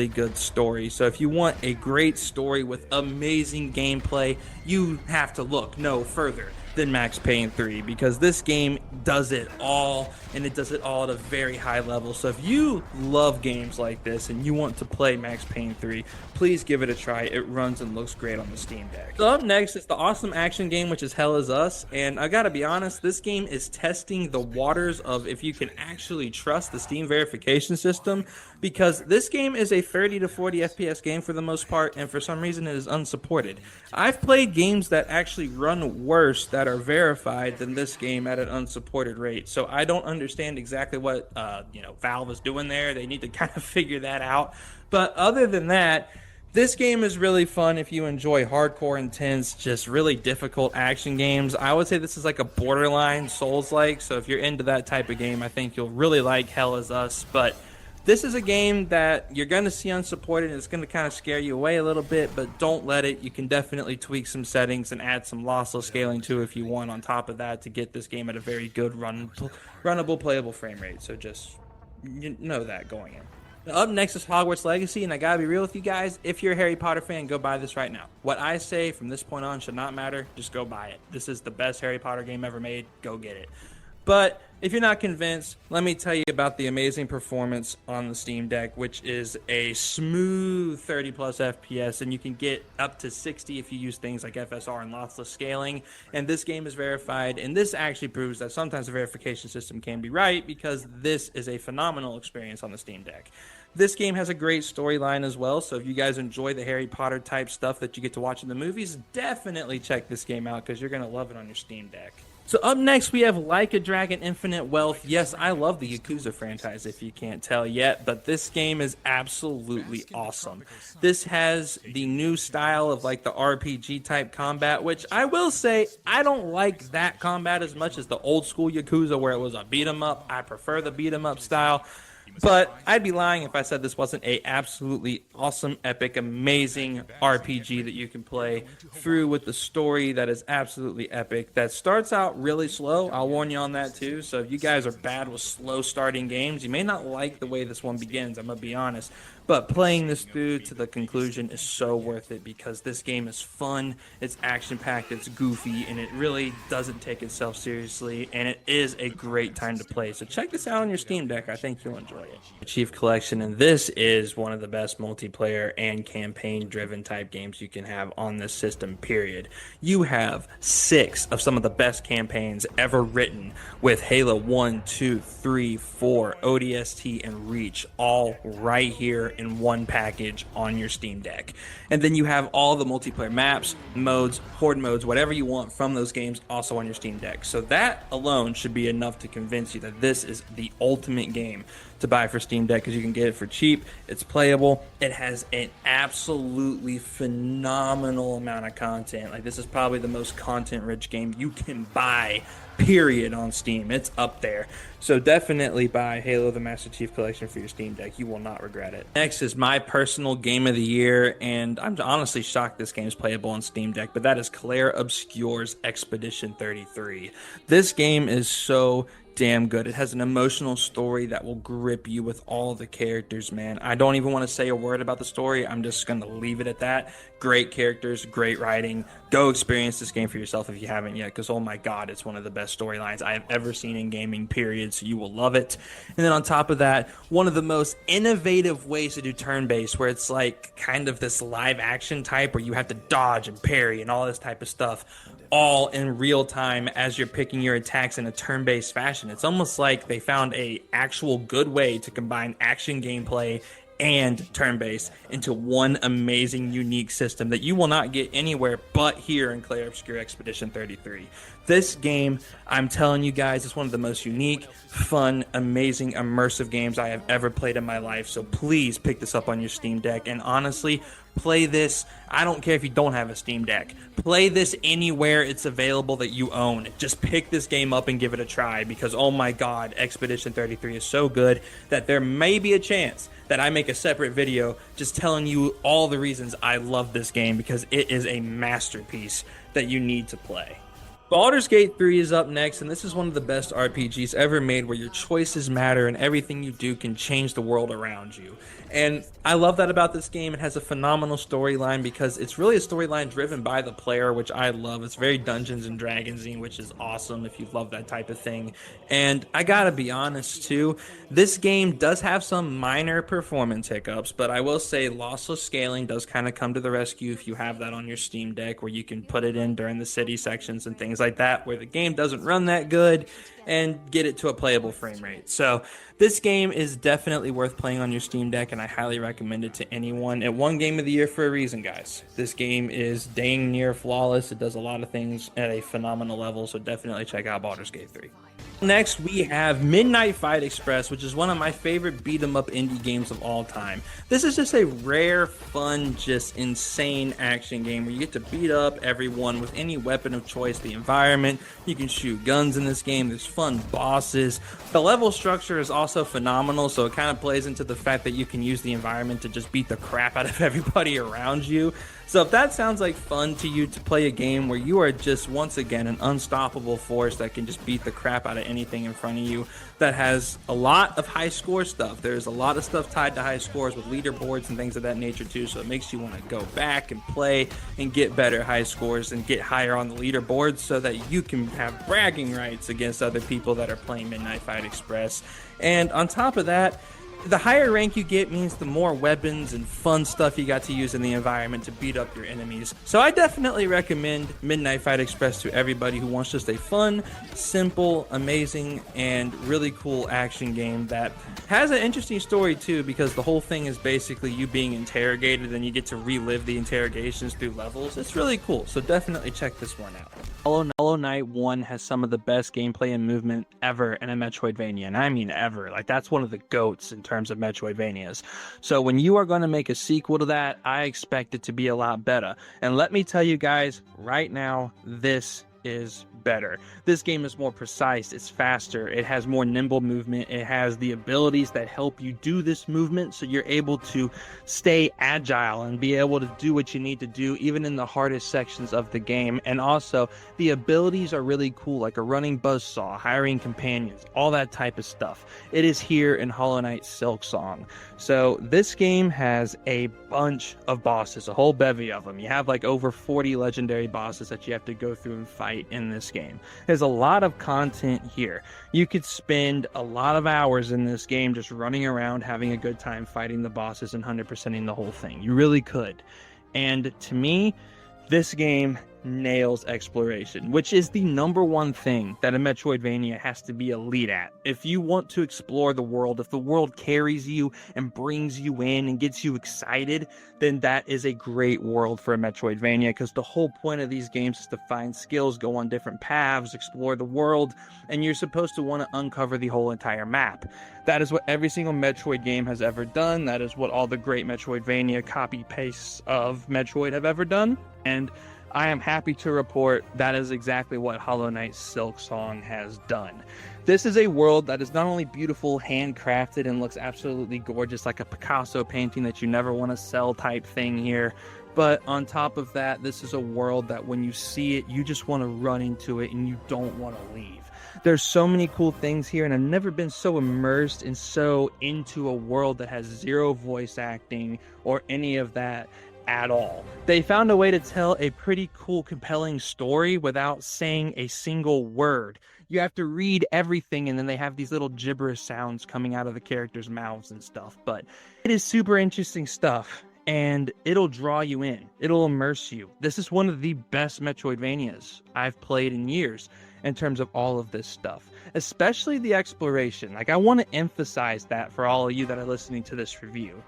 good story. So if you want a great story with amazing gameplay, you have to look no further than Max Payne 3, because this game does it all, and it does it all at a very high level. So if you love games like this and you want to play Max Payne 3, please give it a try. It runs and looks great on the Steam Deck. So up next is the awesome action game, which is Hell Is Us. And I gotta be honest, this game is testing the waters of if you can actually trust the Steam verification system, because this game is a 30 to 40 FPS game for the most part, and for some reason it is unsupported. I've played games that actually run worse that are verified than this game at an unsupported rate. So I don't understand exactly what Valve is doing there. They need to kind of figure that out. But other than that, this game is really fun if you enjoy hardcore, intense, just really difficult action games. I would say this is like a borderline Souls-like, so if you're into that type of game, I think you'll really like Hell Is Us. But this is a game that you're going to see unsupported, and it's going to kind of scare you away a little bit, but don't let it. You can definitely tweak some settings and add some lossless scaling too if you want on top of that to get this game at a very good runnable, playable frame rate. So just know that going in. Up next is Hogwarts Legacy, and I gotta be real with you guys, if you're a Harry Potter fan, go buy this right now. What I say from this point on should not matter, just go buy it. This is the best Harry Potter game ever made, go get it. But if you're not convinced, let me tell you about the amazing performance on the Steam Deck, which is a smooth 30 plus FPS, and you can get up to 60 if you use things like FSR and lossless scaling. And this game is verified, and this actually proves that sometimes the verification system can be right, because this is a phenomenal experience on the Steam Deck. This game has a great storyline as well, so if you guys enjoy the Harry Potter type stuff that you get to watch in the movies, definitely check this game out, because you're going to love it on your Steam Deck. So up next, we have Like a Dragon Infinite Wealth. Yes, I love the Yakuza franchise, if you can't tell yet, but this game is absolutely awesome. This has the new style of like the RPG type combat, which I will say, I don't like that combat as much as the old school Yakuza where it was a beat 'em up. I prefer the beat 'em up style. But I'd be lying if I said this wasn't a absolutely awesome, epic, amazing RPG that you can play through with the story that is absolutely epic. That starts out really slow. I'll warn you on that too. So if you guys are bad with slow starting games, you may not like the way this one begins. I'm going to be honest. But playing this through to the conclusion is so worth it, because this game is fun, it's action-packed, it's goofy, and it really doesn't take itself seriously, and it is a great time to play. So check this out on your Steam Deck. I think you'll enjoy it. Chief Collection, and this is one of the best multiplayer and campaign-driven type games you can have on this system, period. You have 6 of some of the best campaigns ever written, with Halo 1, 2, 3, 4, ODST, and Reach, all right here in one package on your Steam Deck. And then you have all the multiplayer maps, modes, horde modes, whatever you want from those games also on your Steam Deck. So that alone should be enough to convince you that this is the ultimate game to buy for Steam Deck, because you can get it for cheap, it's playable, it has an absolutely phenomenal amount of content. Like, this is probably the most content-rich game you can buy, period, on Steam. It's up there. So definitely buy Halo the Master Chief Collection for your Steam Deck. You will not regret it. Next is my personal game of the year, and I'm honestly shocked this game is playable on Steam Deck, but that is Claire Obscure's Expedition 33. This game is so damn good. It has an emotional story that will grip you with all the characters, man. I don't even want to say a word about the story. I'm just going to leave it at that. Great characters, great writing. Go experience this game for yourself if you haven't yet, because oh my god, it's one of the best storylines I have ever seen in gaming, period. So you will love it. And then on top of that, one of the most innovative ways to do turn-based, where it's like kind of this live action type where you have to dodge and parry and all this type of stuff, all in real time as you're picking your attacks in a turn-based fashion. It's almost like they found a actual good way to combine action gameplay and turn-based into one amazing, unique system that you will not get anywhere but here in Claire Obscure Expedition 33. This game, I'm telling you guys, is one of the most unique, fun, amazing, immersive games I have ever played in my life. So please pick this up on your Steam Deck, and honestly, play this. I don't care if you don't have a Steam Deck. Play this anywhere it's available that you own. Just pick this game up and give it a try, because oh my god, Expedition 33 is so good that there may be a chance that I make a separate video just telling you all the reasons I love this game, because it is a masterpiece that you need to play. Baldur's Gate 3 is up next, and this is one of the best RPGs ever made, where your choices matter and everything you do can change the world around you. And I love that about this game. It has a phenomenal storyline, because it's really a storyline driven by the player, which I love. It's very Dungeons and Dragons-y, which is awesome if you love that type of thing. And I gotta be honest too, this game does have some minor performance hiccups, but I will say lossless scaling does kind of come to the rescue if you have that on your Steam Deck, where you can put it in during the city sections and things like that, where the game doesn't run that good, and get it to a playable frame rate. So this game is definitely worth playing on your Steam Deck, and I highly recommend it to anyone. It won Game of the Year for a reason, guys. This game is dang near flawless. It does a lot of things at a phenomenal level, so definitely check out Baldur's Gate 3. Next, we have Midnight Fight Express, which is one of my favorite beat-em-up indie games of all time. This is just a rare, fun, just insane action game where you get to beat up everyone with any weapon of choice. The environment, you can shoot guns in this game. There's fun bosses. The level structure is also phenomenal, so it kind of plays into the fact that you can use the environment to just beat the crap out of everybody around you. So if that sounds like fun to you to play a game where you are just, once again, an unstoppable force that can just beat the crap out of anything in front of you, that has a lot of high score stuff. There's a lot of stuff tied to high scores with leaderboards and things of that nature too, so it makes you want to go back and play and get better high scores and get higher on the leaderboards so that you can have bragging rights against other people that are playing Midnight Fight Express. And on top of that, the higher rank you get means the more weapons and fun stuff you got to use in the environment to beat up your enemies. So I definitely recommend Midnight Fight Express to everybody who wants just a fun, simple, amazing, and really cool action game that has an interesting story too, because the whole thing is basically you being interrogated and you get to relive the interrogations through levels. It's really cool, so definitely check this one out. Hollow Knight 1 has some of the best gameplay and movement ever in a Metroidvania, and I mean ever. Like, that's one of the GOATs in terms of Metroidvanias. So when you are going to make a sequel to that, I expect it to be a lot better. And let me tell you guys, right now, this is better. This game is more precise, it's faster, it has more nimble movement, it has the abilities that help you do this movement so you're able to stay agile and be able to do what you need to do even in the hardest sections of the game. And also the abilities are really cool, like a running buzzsaw, hiring companions, all that type of stuff. It is here in Hollow Knight Silksong. So this game has a bunch of bosses, a whole bevy of them. You have like over 40 legendary bosses that you have to go through and fight in this game. There's a lot of content here. You could spend a lot of hours in this game just running around having a good time fighting the bosses and 100%ing the whole thing. You really could. And to me, this game nails exploration, which is the number one thing that a Metroidvania has to be elite at. If you want to explore the world, if the world carries you and brings you in and gets you excited, then that is a great world for a Metroidvania, because the whole point of these games is to find skills, go on different paths, explore the world, and you're supposed to want to uncover the whole entire map. That is what every single Metroid game has ever done. That is what all the great Metroidvania copy-pastes of Metroid have ever done, and I am happy to report that is exactly what Hollow Knight Silksong has done. This is a world that is not only beautiful, handcrafted, and looks absolutely gorgeous, like a Picasso painting that you never want to sell type thing here, but on top of that, this is a world that when you see it, you just want to run into it and you don't want to leave. There's so many cool things here, and I've never been so immersed and so into a world that has zero voice acting or any of that at all. They found a way to tell a pretty cool, compelling story without saying a single word. You have to read everything, and then they have these little gibberish sounds coming out of the characters' mouths and stuff. But it is super interesting stuff, and it'll draw you in. It'll immerse you. This is one of the best Metroidvanias I've played in years in terms of all of this stuff, especially the exploration. Like, I want to emphasize that for all of you that are listening to this review.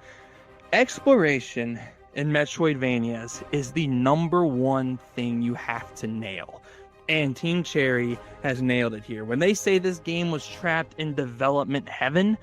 Exploration in Metroidvanias is the number one thing you have to nail. And Team Cherry has nailed it here. When they say this game was trapped in development heaven,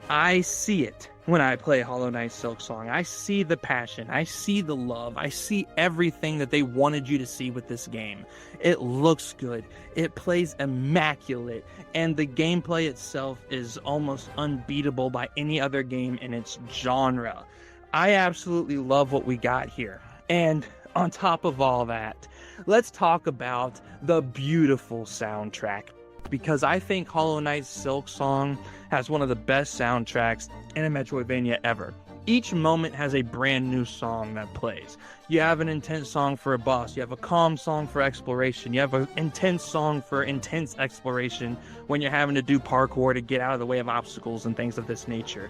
I see it when I play Hollow Knight Silksong. I see the passion, I see the love, I see everything that they wanted you to see with this game. It looks good, it plays immaculate, and the gameplay itself is almost unbeatable by any other game in its genre. I absolutely love what we got here. And on top of all that, let's talk about the beautiful soundtrack, because I think Hollow Knight Silksong has one of the best soundtracks in a Metroidvania ever. Each moment has a brand new song that plays. You have an intense song for a boss, you have a calm song for exploration, you have an intense song for intense exploration when you're having to do parkour to get out of the way of obstacles and things of this nature.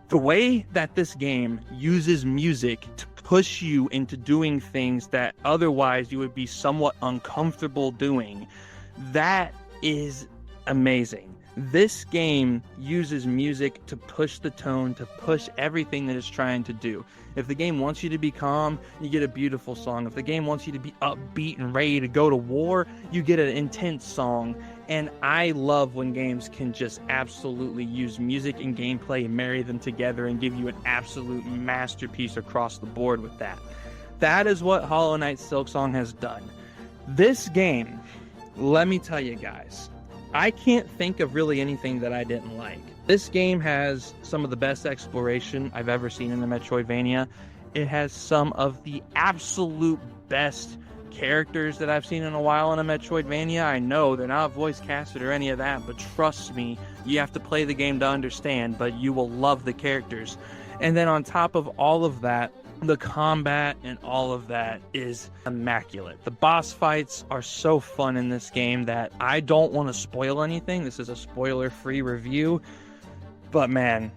The way that this game uses music to push you into doing things that otherwise you would be somewhat uncomfortable doing, that is amazing. This game uses music to push the tone, to push everything that it's trying to do. If the game wants you to be calm, you get a beautiful song. If the game wants you to be upbeat and ready to go to war, you get an intense song. And I love when games can just absolutely use music and gameplay and marry them together and give you an absolute masterpiece across the board with that. That is what Hollow Knight Silksong has done. This game, let me tell you guys, I can't think of really anything that I didn't like. This game has some of the best exploration I've ever seen in a Metroidvania, It has some of the absolute best characters that I've seen in a while in a Metroidvania. I know they're not voice casted or any of that, but trust me, you have to play the game to understand, but you will love the characters. And then on top of all of that, the combat and all of that is immaculate. The boss fights are so fun in this game that I don't want to spoil anything. This is a spoiler-free review, but man,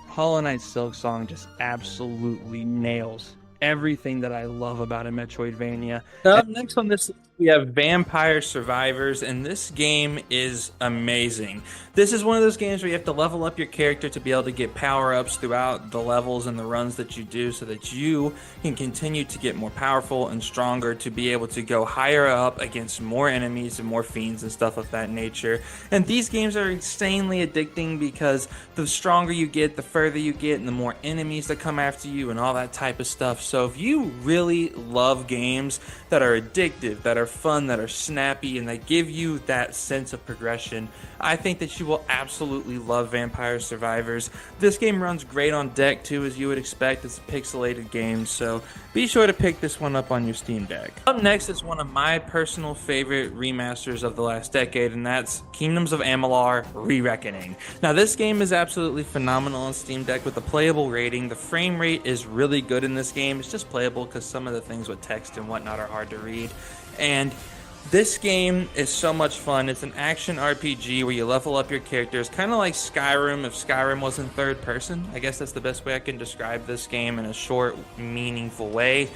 Hollow Knight Silksong just absolutely nails everything that I love about a Metroidvania. Next on this list, we have Vampire Survivors, and this game is amazing. This is one of those games where you have to level up your character to be able to get power-ups throughout the levels and the runs that you do so that you can continue to get more powerful and stronger to be able to go higher up against more enemies and more fiends and stuff of that nature. And these games are insanely addicting because the stronger you get, the further you get, and the more enemies that come after you and all that type of stuff. So if you really love games that are addictive, that are fun, that are snappy, and that give you that sense of progression, I think that you will absolutely love Vampire Survivors. This game runs great on deck too, as you would expect. It's a pixelated game, so be sure to pick this one up on your Steam Deck. Up next is one of my personal favorite remasters of the last decade, and that's Kingdoms of Amalur: Re-Reckoning. Now this game is absolutely phenomenal on Steam Deck with a playable rating. The frame rate is really good in this game. It's just playable because some of the things with text and whatnot are hard to read. And this game is so much fun. It's an action RPG where you level up your characters, kind of like Skyrim if Skyrim was in third person. I guess that's the best way I can describe this game in a short, meaningful way.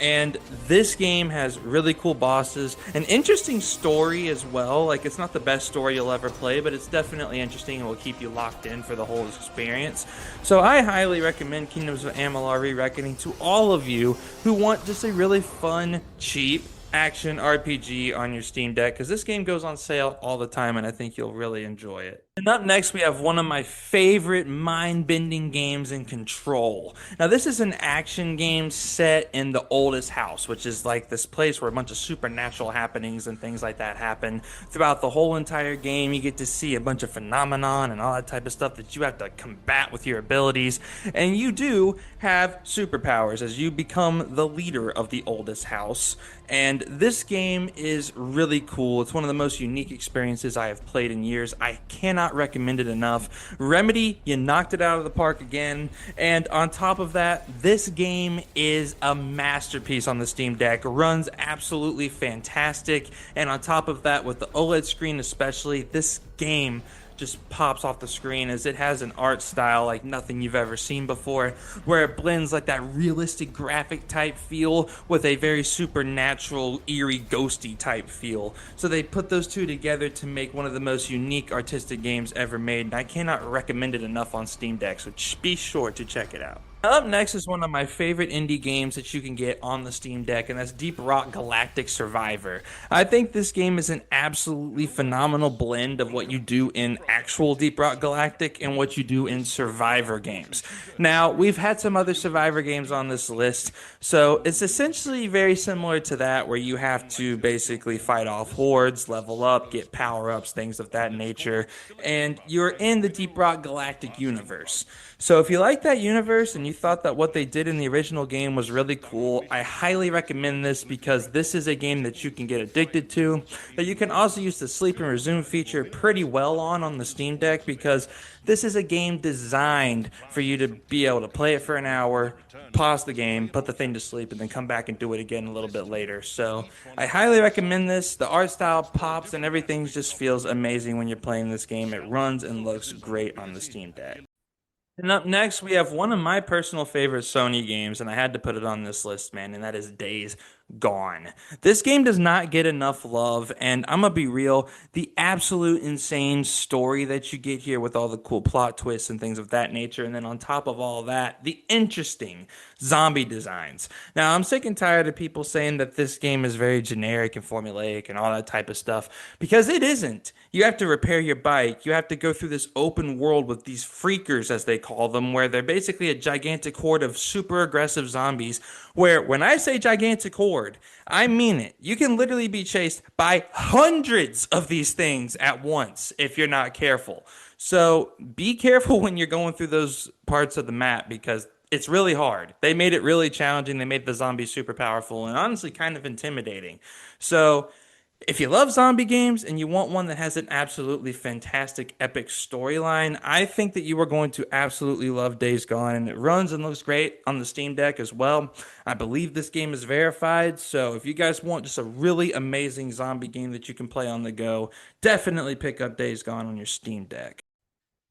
And this game has really cool bosses, an interesting story as well. Like, it's not the best story you'll ever play, but it's definitely interesting and will keep you locked in for the whole experience. So I highly recommend Kingdoms of Amalur: Re-Reckoning to all of you who want just a really fun, cheap action RPG on your Steam Deck, because this game goes on sale all the time and I think you'll really enjoy it. And up next we have one of my favorite mind-bending games in Control. Now this is an action game set in the oldest house, which is like this place where a bunch of supernatural happenings and things like that happen throughout the whole entire game. You get to see a bunch of phenomenon and all that type of stuff that you have to combat with your abilities, and you do have superpowers as you become the leader of the oldest house. And this game is really cool. It's one of the most unique experiences I have played in years. I cannot recommend it enough. Remedy, you knocked it out of the park again. And on top of that, this game is a masterpiece on the Steam Deck. Runs absolutely fantastic. And on top of that, with the OLED screen especially, this game just pops off the screen as it has an art style like nothing you've ever seen before, where it blends like that realistic graphic type feel with a very supernatural, eerie, ghosty type feel. So they put those two together to make one of the most unique artistic games ever made, and I cannot recommend it enough on Steam Deck, so be sure to check it out. Up next is one of my favorite indie games that you can get on the Steam Deck, and that's Deep Rock Galactic Survivor. I think this game is an absolutely phenomenal blend of what you do in actual Deep Rock Galactic and what you do in Survivor games. Now, we've had some other Survivor games on this list, so it's essentially very similar to that, where you have to basically fight off hordes, level up, get power-ups, things of that nature, and you're in the Deep Rock Galactic universe. So if you like that universe and you thought that what they did in the original game was really cool, I highly recommend this, because this is a game that you can get addicted to, that you can also use the sleep and resume feature pretty well on the Steam Deck, because this is a game designed for you to be able to play it for an hour, pause the game, put the thing to sleep, and then come back and do it again a little bit later. So I highly recommend this. The art style pops and everything just feels amazing when you're playing this game. It runs and looks great on the Steam Deck. And up next, we have one of my personal favorite Sony games, and I had to put it on this list, man, and that is Days Gone. This game does not get enough love, and I'm gonna be real, the absolute insane story that you get here with all the cool plot twists and things of that nature, and then on top of all that, the interesting zombie designs. Now, I'm sick and tired of people saying that this game is very generic and formulaic and all that type of stuff, because it isn't. You have to repair your bike, you have to go through this open world with these freakers, as they call them, where they're basically a gigantic horde of super aggressive zombies, where when I say gigantic horde, I mean it. You can literally be chased by hundreds of these things at once if you're not careful. So be careful when you're going through those parts of the map, because it's really hard. They made it really challenging. They made the zombies super powerful and honestly kind of intimidating. So, if you love zombie games and you want one that has an absolutely fantastic, epic storyline, I think that you are going to absolutely love Days Gone, and it runs and looks great on the Steam Deck as well. I believe this game is verified, so if you guys want just a really amazing zombie game that you can play on the go, definitely pick up Days Gone on your Steam Deck.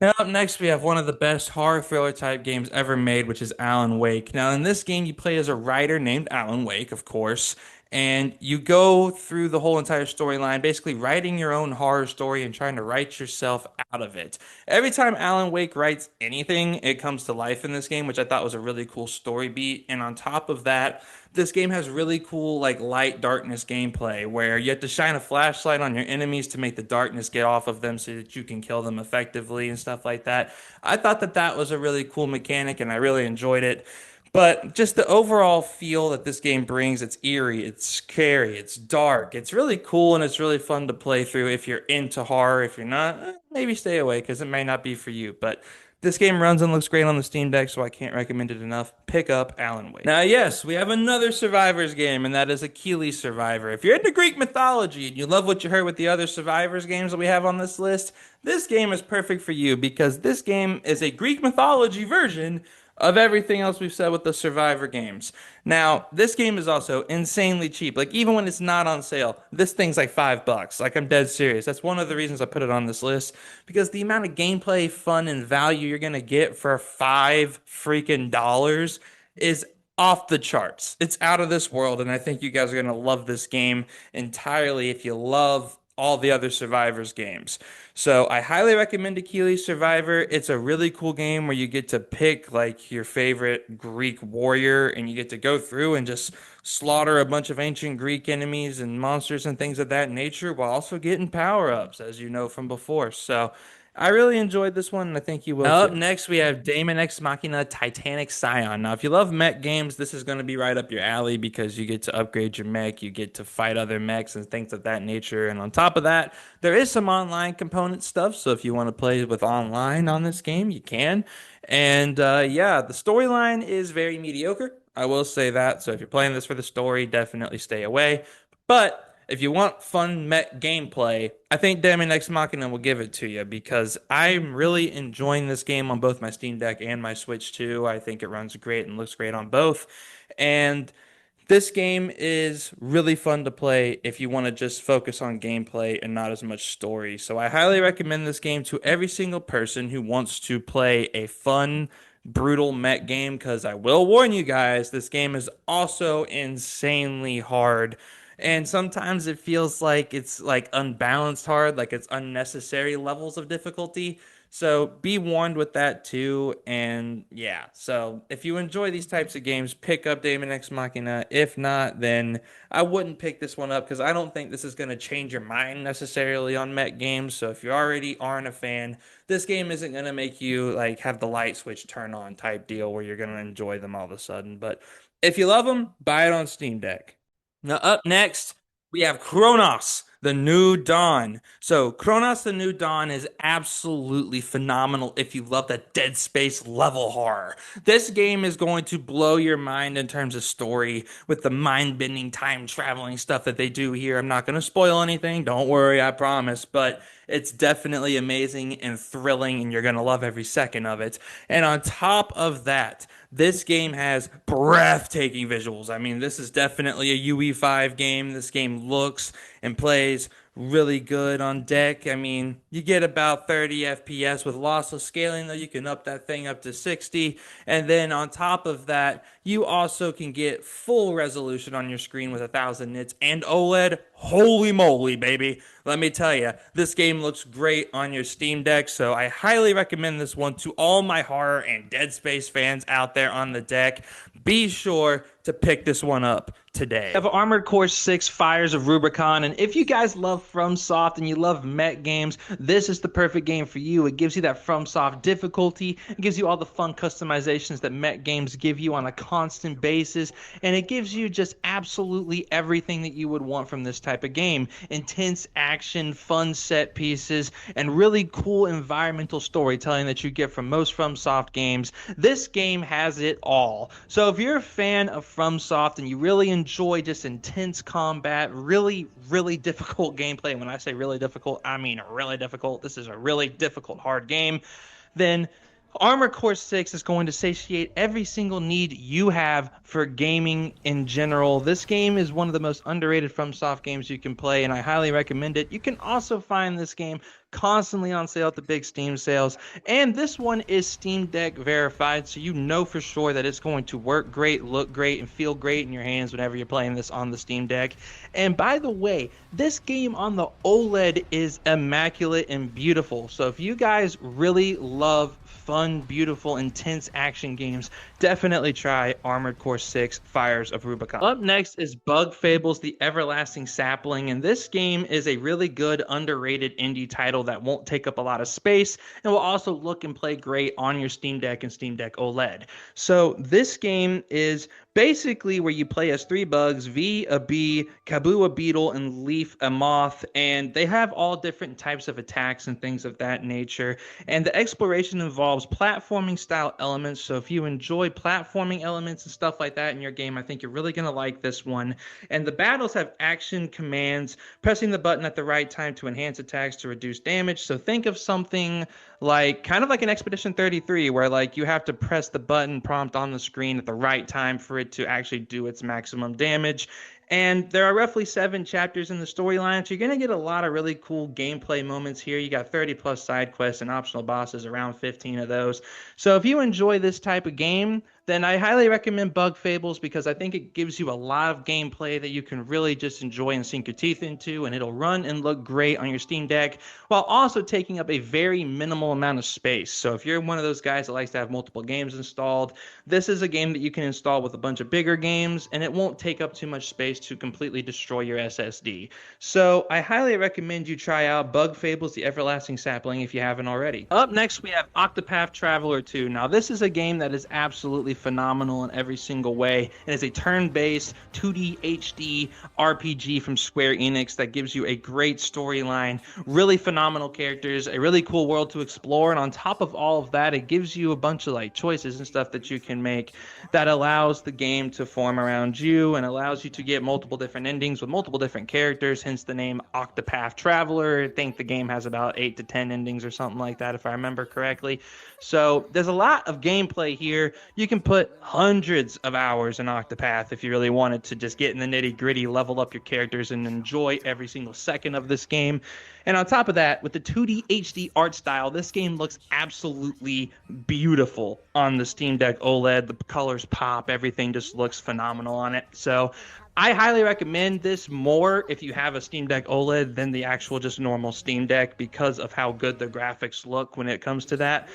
Now, up next, we have one of the best horror thriller type games ever made, which is Alan Wake. Now, in this game, you play as a writer named Alan Wake, of course, and you go through the whole entire storyline, basically writing your own horror story and trying to write yourself out of it. Every time Alan Wake writes anything, it comes to life in this game, which I thought was a really cool story beat. And on top of that, this game has really cool like light darkness gameplay where you have to shine a flashlight on your enemies to make the darkness get off of them so that you can kill them effectively and stuff like that. I thought that that was a really cool mechanic and I really enjoyed it. But just the overall feel that this game brings, it's eerie, it's scary, it's dark, it's really cool, and it's really fun to play through if you're into horror. If you're not, maybe stay away because it may not be for you. But this game runs and looks great on the Steam Deck, so I can't recommend it enough. Pick up Alan Wake. Now, yes, we have another Survivors game, and that is Achilles Survivor. If you're into Greek mythology and you love what you heard with the other Survivors games that we have on this list, this game is perfect for you because this game is a Greek mythology version of everything else we've said with the Survivor games. Now, this game is also insanely cheap. Like, even when it's not on sale, this thing's like $5. Like, I'm dead serious. That's one of the reasons I put it on this list because the amount of gameplay, fun, and value you're gonna get for $5 freaking is off the charts. It's out of this world, and I think you guys are gonna love this game entirely if you love all the other Survivors games. So I highly recommend Achilles Survivor. It's a really cool game where you get to pick like your favorite Greek warrior and you get to go through and just slaughter a bunch of ancient Greek enemies and monsters and things of that nature while also getting power-ups, as you know from before. So I really enjoyed this one, and I think you will Up next, we have Daemon X Machina Titanic Scion. Now, if you love mech games, this is going to be right up your alley because you get to upgrade your mech, you get to fight other mechs and things of that nature. And on top of that, there is some online component stuff. So if you want to play with online on this game, you can. And yeah, the storyline is very mediocre. I will say that. So if you're playing this for the story, definitely stay away. But if you want fun mech gameplay, I think Daemon X Machina will give it to you because I'm really enjoying this game on both my Steam Deck and my Switch too. I think it runs great and looks great on both. And this game is really fun to play if you want to just focus on gameplay and not as much story. So I highly recommend this game to every single person who wants to play a fun, brutal mech game because I will warn you guys, this game is also insanely hard. And sometimes it feels like it's like unbalanced hard, like it's unnecessary levels of difficulty. So be warned with that too. And yeah, so if you enjoy these types of games, pick up Daemon X Machina. If not, then I wouldn't pick this one up because I don't think this is going to change your mind necessarily on mech games. So if you already aren't a fan, this game isn't going to make you like have the light switch turn on type deal where you're going to enjoy them all of a sudden. But if you love them, buy it on Steam Deck. Now, up next, we have Kronos, the New Dawn. So, Kronos, the New Dawn is absolutely phenomenal if you love the Dead Space level horror. This game is going to blow your mind in terms of story with the mind-bending, time-traveling stuff that they do here. I'm not going to spoil anything. Don't worry, I promise. But it's definitely amazing and thrilling, and you're going to love every second of it. And on top of that, this game has breathtaking visuals. I mean, this is definitely a UE5 game. This game looks and plays really good on deck. I mean, you get about 30 FPS with lossless scaling, though you can up that thing up to 60. And then on top of that, you also can get full resolution on your screen with 1000 nits and OLED. Holy moly, baby. Let me tell you, this game looks great on your Steam Deck, so I highly recommend this one to all my horror and Dead Space fans out there on the deck. Be sure to pick this one up today. We have Armored Core 6 Fires of Rubicon, and if you guys love FromSoft and you love mech games, this is the perfect game for you. It gives you that FromSoft difficulty. It gives you all the fun customizations that mech games give you on a constant basis, and it gives you just absolutely everything that you would want from this type of game. Intense action, fun set pieces, and really cool environmental storytelling that you get from most FromSoft games. This game has it all. So if you're a fan of FromSoft and you really enjoy just intense combat, really difficult gameplay, and when I say really difficult, I mean really difficult. This is a really difficult, hard game. Then Armored Core 6 is going to satiate every single need you have for gaming in general. This game is one of the most underrated FromSoft games you can play, and I highly recommend it. You can also find this game constantly on sale at the big Steam sales, and this one is Steam Deck verified, so you know for sure that it's going to work great, look great, and feel great in your hands whenever you're playing this on the Steam Deck. And by the way, this game on the OLED is immaculate and beautiful, so if you guys really love fun, beautiful, intense action games, definitely try Armored Core 6 Fires of Rubicon. Up next is Bug Fables: The Everlasting Sapling, and this game is a really good, underrated indie title that won't take up a lot of space and will also look and play great on your Steam Deck and Steam Deck OLED. So this game is basically where you play as three bugs: V, a bee, Kaboo, a beetle, and Leaf, a moth, and they have all different types of attacks and things of that nature. And the exploration involves platforming style elements, so if you enjoy platforming elements and stuff like that in your game, I think you're really going to like this one. And the battles have action commands, pressing the button at the right time to enhance attacks to reduce damage. So think of something like kind of like an Expedition 33, where like you have to press the button prompt on the screen at the right time for it to actually do its maximum damage. And there are roughly 7 chapters in the storyline, so you're going to get a lot of really cool gameplay moments here. You got 30 plus side quests and optional bosses, around 15 of those. So if you enjoy this type of game, then I highly recommend Bug Fables, because I think it gives you a lot of gameplay that you can really just enjoy and sink your teeth into, and it'll run and look great on your Steam Deck while also taking up a very minimal amount of space. So if you're one of those guys that likes to have multiple games installed, this is a game that you can install with a bunch of bigger games, and it won't take up too much space to completely destroy your SSD. So I highly recommend you try out Bug Fables: The Everlasting Sapling if you haven't already. Up next, we have Octopath Traveler 2. Now, this is a game that is absolutely phenomenal in every single way. It is a turn-based 2D HD RPG from Square Enix that gives you a great storyline, really phenomenal characters, a really cool world to explore, and on top of all of that, it gives you a bunch of like choices and stuff that you can make that allows the game to form around you and allows you to get multiple different endings with multiple different characters, hence the name Octopath Traveler. I think the game has about 8 to 10 endings or something like that, if I remember correctly. So there's a lot of gameplay here. You can put hundreds of hours in Octopath if you really wanted to just get in the nitty-gritty, level up your characters, and enjoy every single second of this game. And on top of that, with the 2D HD art style, this game looks absolutely beautiful on the Steam Deck OLED. The colors pop, everything just looks phenomenal on it. So I highly recommend this more if you have a Steam Deck OLED than the actual just normal Steam Deck, because of how good the graphics look when it comes to that.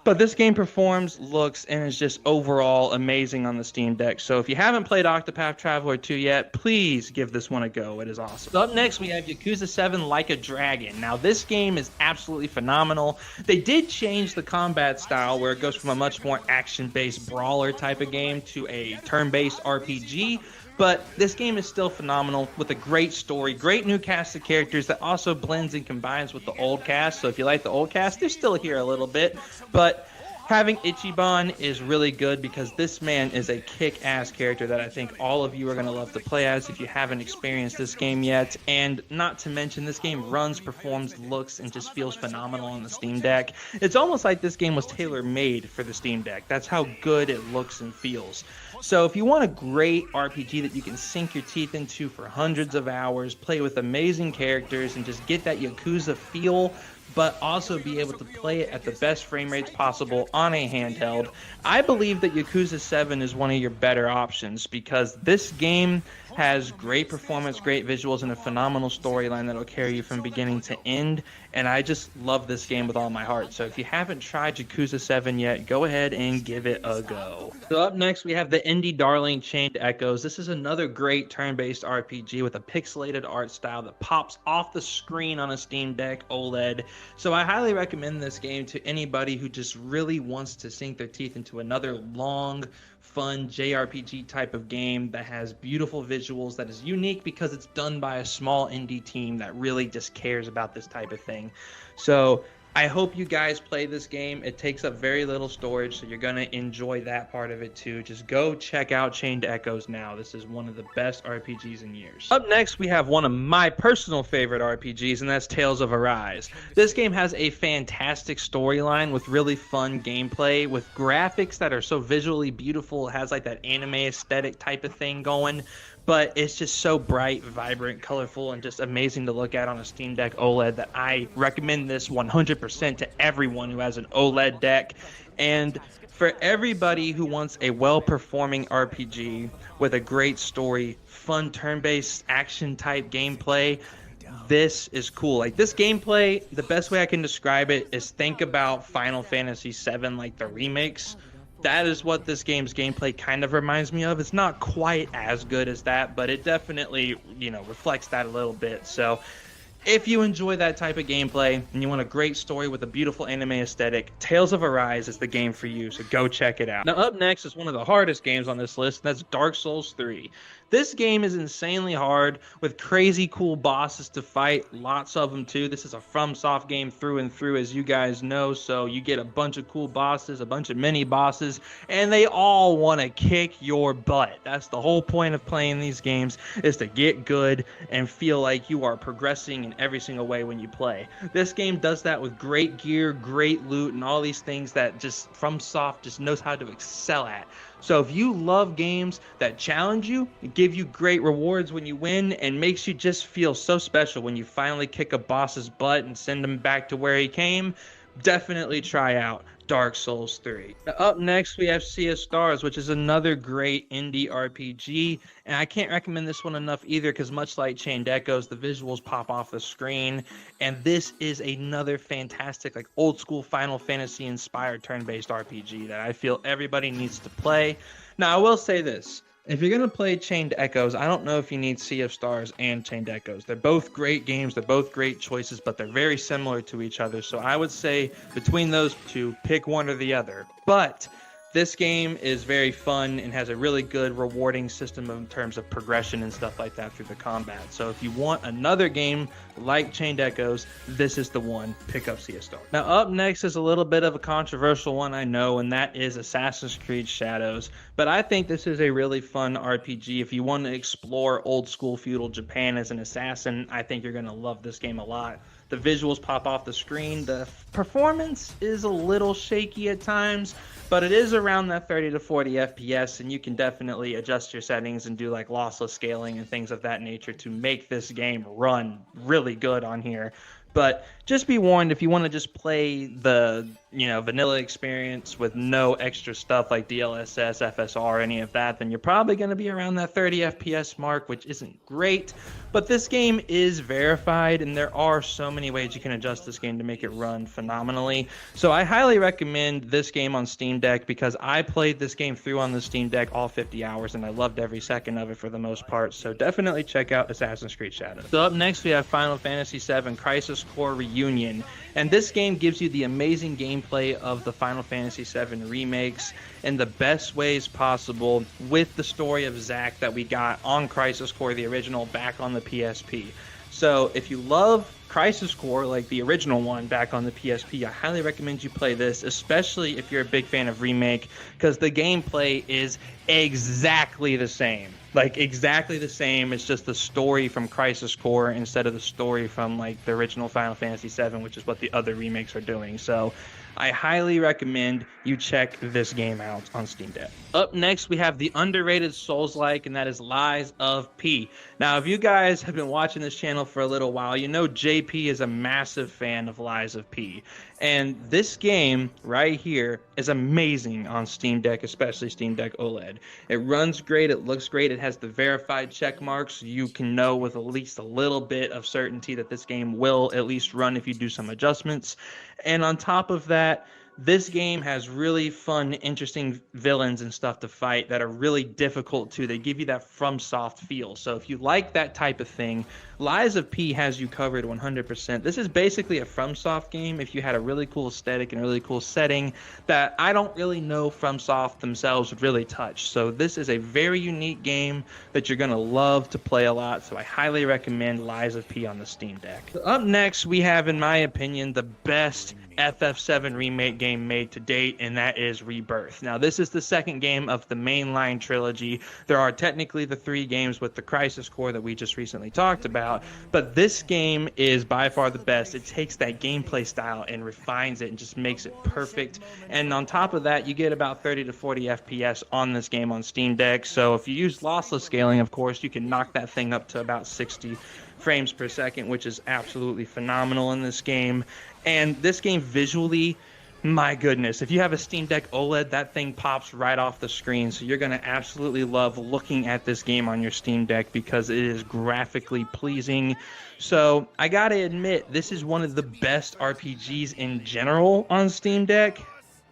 But this game performs, looks, and is just overall amazing on the Steam Deck. So if you haven't played Octopath Traveler 2 yet, please give this one a go. It is awesome. So up next, we have Yakuza 7 Like a Dragon. Now, this game is absolutely phenomenal. They did change the combat style, where it goes from a much more action-based brawler type of game to a turn-based RPG. But this game is still phenomenal, with a great story, great new cast of characters that also blends and combines with the old cast. So if you like the old cast, they're still here a little bit. But having Ichiban is really good, because this man is a kick-ass character that I think all of you are going to love to play as if you haven't experienced this game yet. And not to mention, this game runs, performs, looks, and just feels phenomenal on the Steam Deck. It's almost like this game was tailor-made for the Steam Deck. That's how good it looks and feels. So if you want a great RPG that you can sink your teeth into for hundreds of hours, play with amazing characters, and just get that Yakuza feel, but also be able to play it at the best frame rates possible on a handheld, I believe that Yakuza 7 is one of your better options, because this game has great performance, great visuals, and a phenomenal storyline that'll carry you from beginning to end. And I just love this game with all my heart. So if you haven't tried Yakuza 7 yet, go ahead and give it a go. So up next, we have the indie darling Chained Echoes. This is another great turn-based RPG with a pixelated art style that pops off the screen on a Steam Deck OLED. So I highly recommend this game to anybody who just really wants to sink their teeth into another long, fun JRPG type of game that has beautiful visuals, that is unique because it's done by a small indie team that really just cares about this type of thing. So I hope you guys play this game. It takes up very little storage, so you're going to enjoy that part of it too. Just go check out Chained Echoes now. This is one of the best RPGs in years. Up next, we have one of my personal favorite RPGs, and that's Tales of Arise. This game has a fantastic storyline with really fun gameplay, with graphics that are so visually beautiful. It has like that anime aesthetic type of thing going. But it's just so bright, vibrant, colorful, and just amazing to look at on a Steam Deck OLED that I recommend this 100% to everyone who has an OLED deck. And for everybody who wants a well-performing RPG with a great story, fun turn-based action-type gameplay, this is cool. Like, this gameplay, the best way I can describe it is think about Final Fantasy VII, like the remakes. That is what this game's gameplay kind of reminds me of. It's not quite as good as that, but it definitely, reflects that a little bit. So if you enjoy that type of gameplay and you want a great story with a beautiful anime aesthetic, Tales of Arise is the game for you, so go check it out. Now, up next is one of the hardest games on this list, and that's Dark Souls 3. This game is insanely hard with crazy cool bosses to fight, lots of them too. This is a FromSoft game through and through, as you guys know, so you get a bunch of cool bosses, a bunch of mini bosses, and they all want to kick your butt. That's the whole point of playing these games, is to get good and feel like you are progressing in every single way when you play. This game does that with great gear, great loot, and all these things that just FromSoft just knows how to excel at. So if you love games that challenge you, give you great rewards when you win, and makes you just feel so special when you finally kick a boss's butt and send him back to where he came, definitely try out Dark Souls 3. Now, up next, we have Sea of Stars, which is another great indie RPG, and I can't recommend this one enough either, because much like Chained Echoes, the visuals pop off the screen, and this is another fantastic, like, old school Final Fantasy inspired turn-based RPG that I feel everybody needs to play. Now, I will say this. If you're going to play Chained Echoes, I don't know if you need Sea of Stars and Chained Echoes. They're both great games. They're both great choices, but they're very similar to each other. So I would say between those two, pick one or the other. But this game is very fun and has a really good rewarding system in terms of progression and stuff like that through the combat. So if you want another game like Chained Echoes, this is the one. Pick up Sea of Stars. Now, up next is a little bit of a controversial one, I know, and that is Assassin's Creed Shadows. But I think this is a really fun RPG. If you want to explore old school feudal Japan as an assassin, I think you're going to love this game a lot. The visuals pop off the screen. The performance is a little shaky at times, but it is around that 30 to 40 FPS, and you can definitely adjust your settings and do like lossless scaling and things of that nature to make this game run really good on here. But just be warned, if you want to just play the vanilla experience with no extra stuff like DLSS, FSR, any of that, then you're probably going to be around that 30 FPS mark, which isn't great. But this game is verified, and there are so many ways you can adjust this game to make it run phenomenally. So I highly recommend this game on Steam Deck, because I played this game through on the Steam Deck all 50 hours, and I loved every second of it for the most part. So definitely check out Assassin's Creed Shadows. So up next, we have Final Fantasy VII Crysis Core Reunion. And this game gives you the amazing gameplay of the Final Fantasy VII remakes in the best ways possible, with the story of Zack that we got on Crysis Core, the original, back on the PSP. So if you love Crysis Core, like the original one back on the PSP, I highly recommend you play this, especially if you're a big fan of Remake, because the gameplay is exactly the same. Like, exactly the same. It's just the story from Crysis Core instead of the story from, like, the original Final Fantasy VII, which is what the other remakes are doing. So I highly recommend you check this game out on Steam Deck. Up next, we have the underrated Souls-like, and that is Lies of P. Now, if you guys have been watching this channel for a little while, you know JP is a massive fan of Lies of P. And this game right here is amazing on Steam Deck, especially Steam Deck OLED. It runs great, it looks great, it has the verified check marks. You can know with at least a little bit of certainty that this game will at least run if you do some adjustments. And on top of that, This game has really fun, interesting villains and stuff to fight that are really difficult too. They give you that FromSoft feel. So if you like that type of thing, Lies of P has you covered 100%. This is basically a FromSoft game if you had a really cool aesthetic and a really cool setting that I don't really know FromSoft themselves would really touch. So this is a very unique game that you're going to love to play a lot. So I highly recommend Lies of P on the Steam Deck. Up next, we have, in my opinion, the best FF7 remake game made to date, and that is Rebirth. Now, this is the second game of the mainline trilogy. There are technically the 3 games with the Crysis core that we just recently talked about, but this game is by far the best. It takes that gameplay style and refines it and just makes it perfect. And on top of that, you get about 30 to 40 FPS on this game on Steam Deck. So if you use lossless scaling, of course, you can knock that thing up to about 60 frames per second, which is absolutely phenomenal in this game. And this game visually, my goodness, if you have a Steam Deck OLED, that thing pops right off the screen. So you're going to absolutely love looking at this game on your Steam Deck because it is graphically pleasing. So I got to admit, this is one of the best RPGs in general on Steam Deck,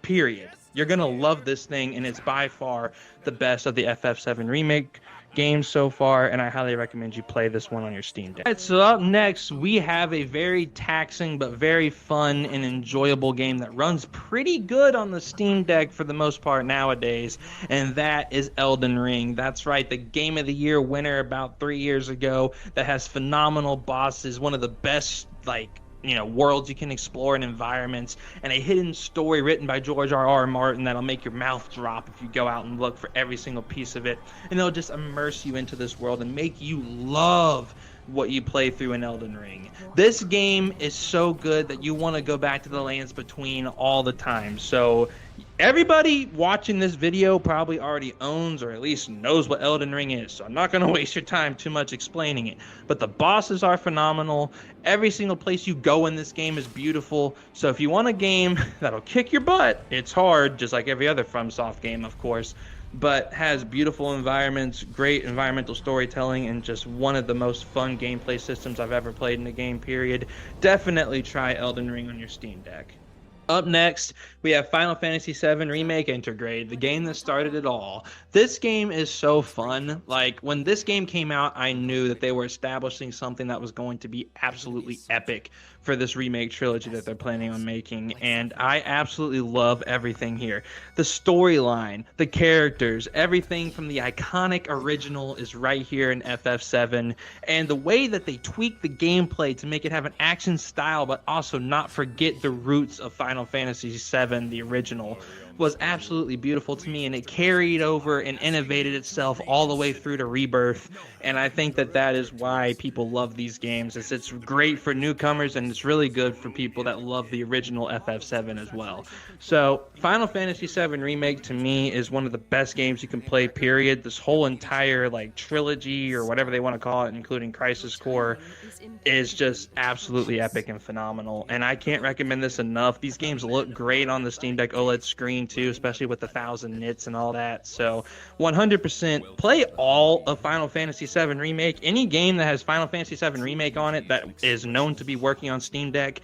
period. You're going to love this thing, and it's by far the best of the FF7 remake games so far, and I highly recommend you play this one on your Steam Deck. All right, so up next, we have a very taxing but very fun and enjoyable game that runs pretty good on the Steam Deck for the most part nowadays, and that is Elden Ring. That's right, the Game of the Year winner about 3 years ago that has phenomenal bosses, one of the best, worlds you can explore and environments, and a hidden story written by George R.R. Martin that'll make your mouth drop if you go out and look for every single piece of it, and it'll just immerse you into this world and make you love what you play through in Elden Ring. This game is so good that you want to go back to the lands between all the time. So everybody watching this video probably already owns or at least knows what Elden Ring is, so I'm not going to waste your time too much explaining it. But the bosses are phenomenal. Every single place you go in this game is beautiful. So if you want a game that'll kick your butt, it's hard, just like every other FromSoft game, of course, but has beautiful environments, great environmental storytelling, and just one of the most fun gameplay systems I've ever played in a game, period. Definitely try Elden Ring on your Steam Deck. Up next, we have Final Fantasy VII Remake Intergrade, the game that started it all. This game is so fun. Like, when this game came out, I knew that they were establishing something that was going to be absolutely epic for this remake trilogy that they're planning on making, and I absolutely love everything here. The storyline, the characters, everything from the iconic original is right here in FF7, and the way that they tweak the gameplay to make it have an action style but also not forget the roots of Final Fantasy VII, the original, was absolutely beautiful to me, and it carried over and innovated itself all the way through to Rebirth, and I think that that is why people love these games. It's great for newcomers, and it's really good for people that love the original FF7 as well. So Final Fantasy VII Remake to me is one of the best games you can play, period. This whole entire trilogy or whatever they want to call it, including Crysis Core, is just absolutely epic and phenomenal, and I can't recommend this enough. These games look great on the Steam Deck OLED screen too, especially with the 1000 nits and all that. So 100% play all of Final Fantasy VII Remake. Any game that has Final Fantasy VII Remake on it that is known to be working on Steam Deck,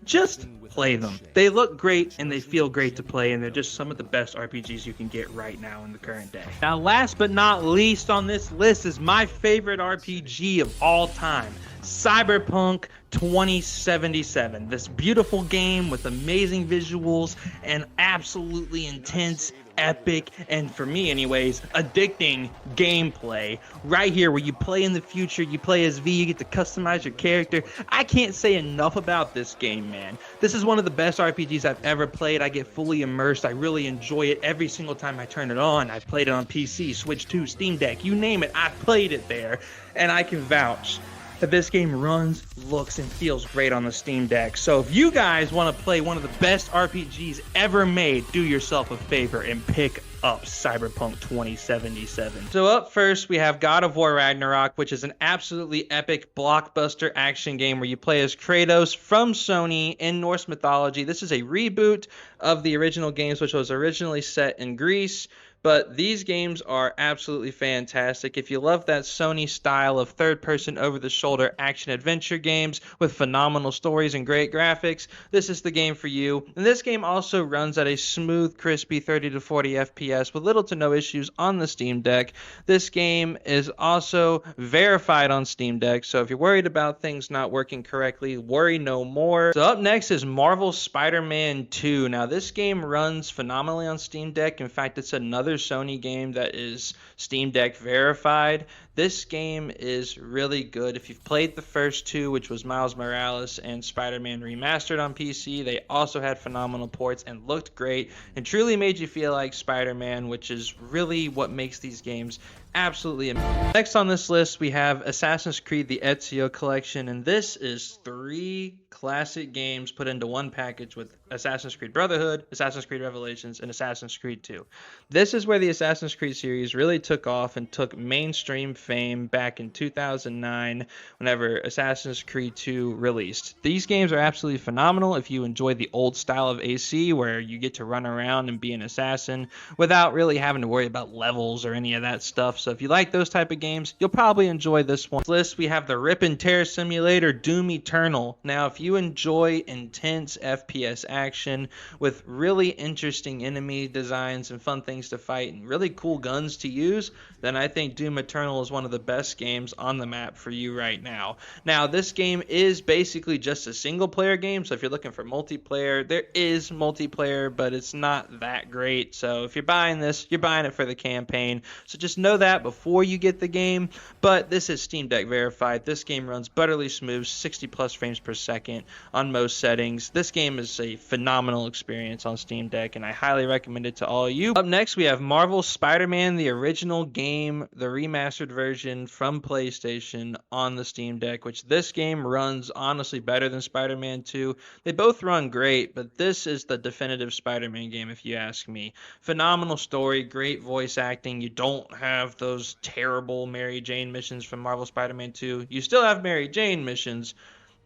just play them. They look great and they feel great to play, and they're just some of the best RPGs you can get right now in the current day. Now, last but not least on this list is my favorite RPG of all time, Cyberpunk 2077. This beautiful game with amazing visuals and absolutely intense, epic, and for me anyways, addicting gameplay. Right here where you play in the future, you play as V, you get to customize your character. I can't say enough about this game, man. This is one of the best RPGs I've ever played. I get fully immersed. I really enjoy it every single time I turn it on. I've played it on PC, Switch 2, Steam Deck, you name it, I've played it there, and I can vouch that this game runs, looks, and feels great on the Steam Deck. So if you guys want to play one of the best RPGs ever made, do yourself a favor and pick up Cyberpunk 2077. So up first, we have God of War Ragnarok, which is an absolutely epic blockbuster action game where you play as Kratos from Sony in Norse mythology. This is a reboot of the original games, which was originally set in Greece, But these games are absolutely fantastic. If you love that Sony style of third-person over-the-shoulder action-adventure games with phenomenal stories and great graphics, this is the game for you. And this game also runs at a smooth, crispy 30 to 40 FPS with little to no issues on the Steam Deck. This game is also verified on Steam Deck, so if you're worried about things not working correctly, worry no more. So up next is Marvel Spider-Man 2. Now this game runs phenomenally on Steam Deck. In fact, it's another Sony game that is Steam Deck verified. This game is really good. If you've played the first two, which was Miles Morales and Spider-Man Remastered on PC, they also had phenomenal ports and looked great and truly made you feel like Spider-Man, which is really what makes these games absolutely amazing. Next on this list, we have Assassin's Creed the Ezio Collection, and this is 3 classic games put into one package with Assassin's Creed Brotherhood, Assassin's Creed Revelations, and Assassin's Creed 2. This is where the Assassin's Creed series really took off and took mainstream fame back in 2009 whenever Assassin's Creed 2 released. These games are absolutely phenomenal if you enjoy the old style of AC where you get to run around and be an assassin without really having to worry about levels or any of that stuff. So if you like those type of games, you'll probably enjoy this one. On this list, we have the Rip and Tear Simulator Doom Eternal. Now, if you enjoy intense FPS action with really interesting enemy designs and fun things to fight and really cool guns to use, then I think Doom Eternal is one of the best games on the map for you right now. Now, this game is basically just a single player game, so if you're looking for multiplayer, there is multiplayer, but it's not that great. So if you're buying this, you're buying it for the campaign. So just know that before you get the game. But this is Steam Deck verified. This game runs butterly smooth, 60 plus frames per second on most settings. This game is a phenomenal experience on Steam Deck, and I highly recommend it to all of you. Up next, we have Marvel Spider-Man, the original game, the remastered version from PlayStation on the Steam Deck, which this game runs honestly better than Spider-Man 2. They both run great, but this is the definitive Spider-Man game if you ask me. Phenomenal story, great voice acting. You don't have those terrible Mary Jane missions from Marvel Spider-Man 2. You still have Mary Jane missions,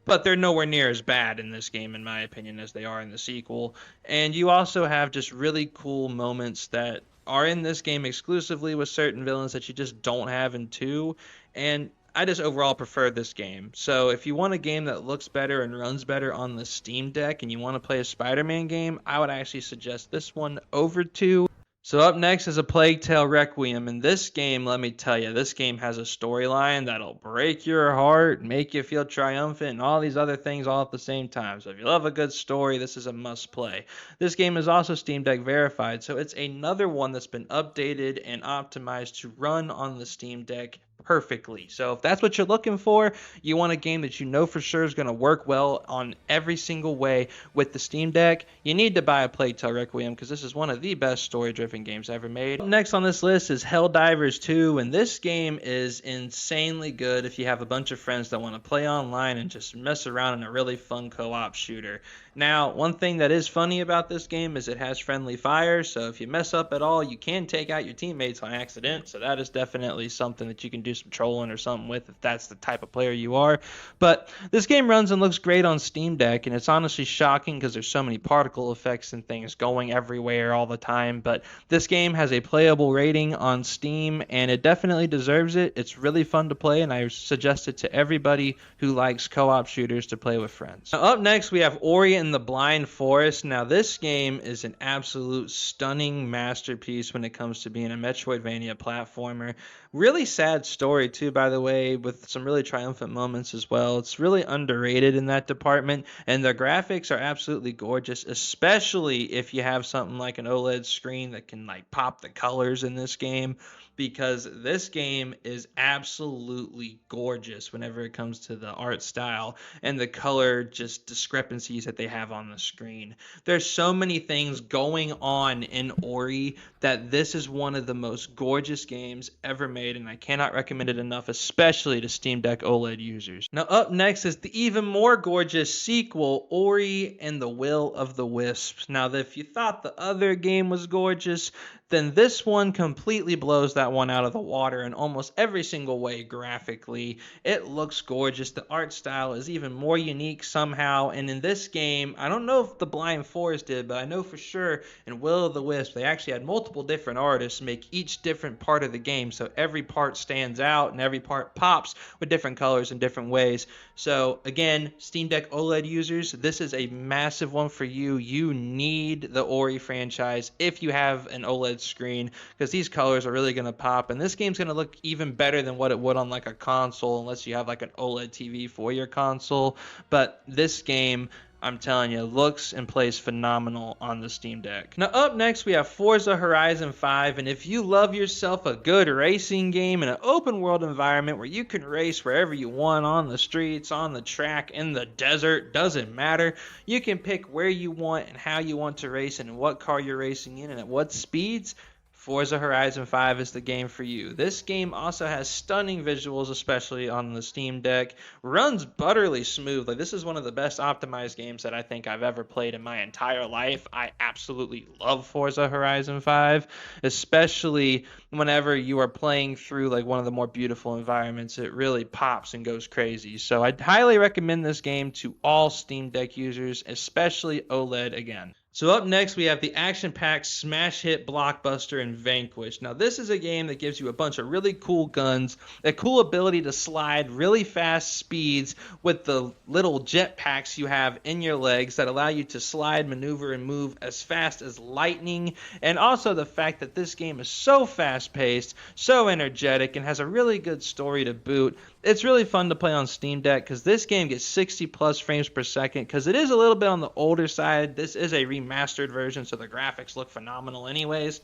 but they're nowhere near as bad in this game, in my opinion, as they are in the sequel. And you also have just really cool moments that are in this game exclusively with certain villains that you just don't have in 2. And I just overall prefer this game. So if you want a game that looks better and runs better on the Steam Deck and you want to play a Spider-Man game, I would actually suggest this one over 2. So up next is A Plague Tale Requiem, and this game, let me tell you, this game has a storyline that'll break your heart, make you feel triumphant, and all these other things all at the same time. So if you love a good story, this is a must play. This game is also Steam Deck verified, so it's another one that's been updated and optimized to run on the Steam Deck perfectly. So if that's what you're looking for, you want a game that you know for sure is going to work well on every single way with the Steam Deck, you need to buy A Plague Tale Requiem because this is one of the best story-driven games ever made. Up next on this list is Helldivers 2, and this game is insanely good if you have a bunch of friends that want to play online and just mess around in a really fun co-op shooter. Now, one thing that is funny about this game is it has friendly fire, so if you mess up at all, you can take out your teammates on accident, so that is definitely something that you can do some trolling or something with if that's the type of player you are. But this game runs and looks great on Steam Deck, and it's honestly shocking because there's so many particle effects and things going everywhere all the time. But this game has a playable rating on Steam, and it definitely deserves it. It's really fun to play, and I suggest it to everybody who likes co-op shooters to play with friends. Now, up next, we have Ori and the Blind Forest. Now, this game is an absolute stunning masterpiece when it comes to being a Metroidvania platformer. Really sad story, too, by the way, with some really triumphant moments as well. It's really underrated in that department, and the graphics are absolutely gorgeous, especially if you have something like an OLED screen that can like pop the colors in this game, because this game is absolutely gorgeous whenever it comes to the art style and the color just discrepancies that they have on the screen. There's so many things going on in Ori that this is one of the most gorgeous games ever made, and I cannot recommend it enough, especially to Steam Deck OLED users. Now up next is the even more gorgeous sequel, Ori and the Will of the Wisps. Now if you thought the other game was gorgeous, then this one completely blows that one out of the water in almost every single way graphically. It looks gorgeous. The art style is even more unique somehow. And in this game, I don't know if the Blind Forest did, but I know for sure in Will-O-the-Wisp, they actually had multiple different artists make each different part of the game. So every part stands out and every part pops with different colors in different ways. So again, Steam Deck OLED users, this is a massive one for you. You need the Ori franchise if you have an OLED screen, because these colors are really going to pop, and this game's going to look even better than what it would on like a console, unless you have like an OLED TV for your console. But this game, I'm telling you, looks and plays phenomenal on the Steam Deck. Now up next we have Forza Horizon 5, and if you love yourself a good racing game in an open world environment where you can race wherever you want, on the streets, on the track, in the desert, doesn't matter. You can pick where you want and how you want to race and what car you're racing in and at what speeds. Forza Horizon 5 is the game for you. This game also has stunning visuals, especially on the Steam Deck. Runs butterly smooth. Like, this is one of the best optimized games that I think I've ever played in my entire life. I absolutely love Forza Horizon 5, especially whenever you are playing through like one of the more beautiful environments. It really pops and goes crazy. So I'd highly recommend this game to all Steam Deck users, especially OLED again. So up next, we have the action-packed smash hit blockbuster in Vanquish. Now, this is a game that gives you a bunch of really cool guns, a cool ability to slide really fast speeds with the little jetpacks you have in your legs that allow you to slide, maneuver, and move as fast as lightning. And also the fact that this game is so fast-paced, so energetic, and has a really good story to boot. It's really fun to play on Steam Deck because this game gets 60 plus frames per second because it is a little bit on the older side. This is a remastered version, so the graphics look phenomenal anyways.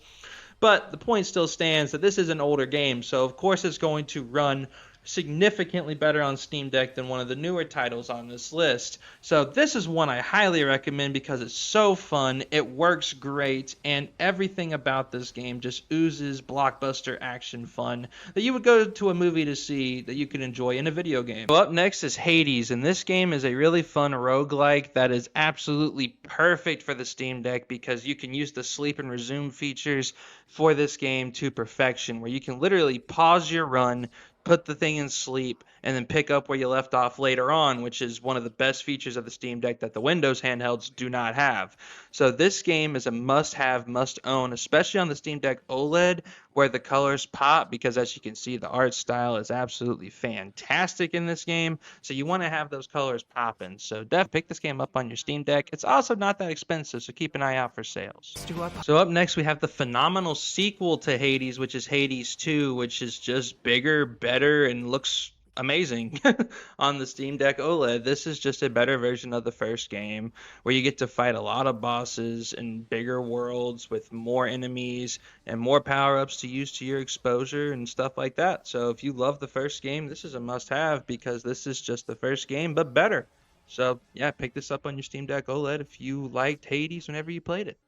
But the point still stands that this is an older game, so of course it's going to run significantly better on Steam Deck than one of the newer titles on this list. So this is one I highly recommend because it's so fun, it works great, and everything about this game just oozes blockbuster action fun that you would go to a movie to see that you can enjoy in a video game. So up next is Hades, and this game is a really fun roguelike that is absolutely perfect for the Steam Deck because you can use the sleep and resume features for this game to perfection, where you can literally pause your run, put the thing in sleep, and then pick up where you left off later on, which is one of the best features of the Steam Deck that the Windows handhelds do not have. So this game is a must-have, must-own, especially on the Steam Deck OLED, where the colors pop, because as you can see, the art style is absolutely fantastic in this game. So you want to have those colors popping. So definitely pick this game up on your Steam Deck. It's also not that expensive, so keep an eye out for sales. So up next, we have the phenomenal sequel to Hades, which is Hades 2, which is just bigger, better, and looks amazing on the Steam Deck OLED. This is just a better version of the first game, where you get to fight a lot of bosses in bigger worlds with more enemies and more power-ups to use to your exposure and stuff like that. So if you love the first game, this is a must-have because this is just the first game, but better. So yeah, pick this up on your Steam Deck OLED if you liked Hades whenever you played it.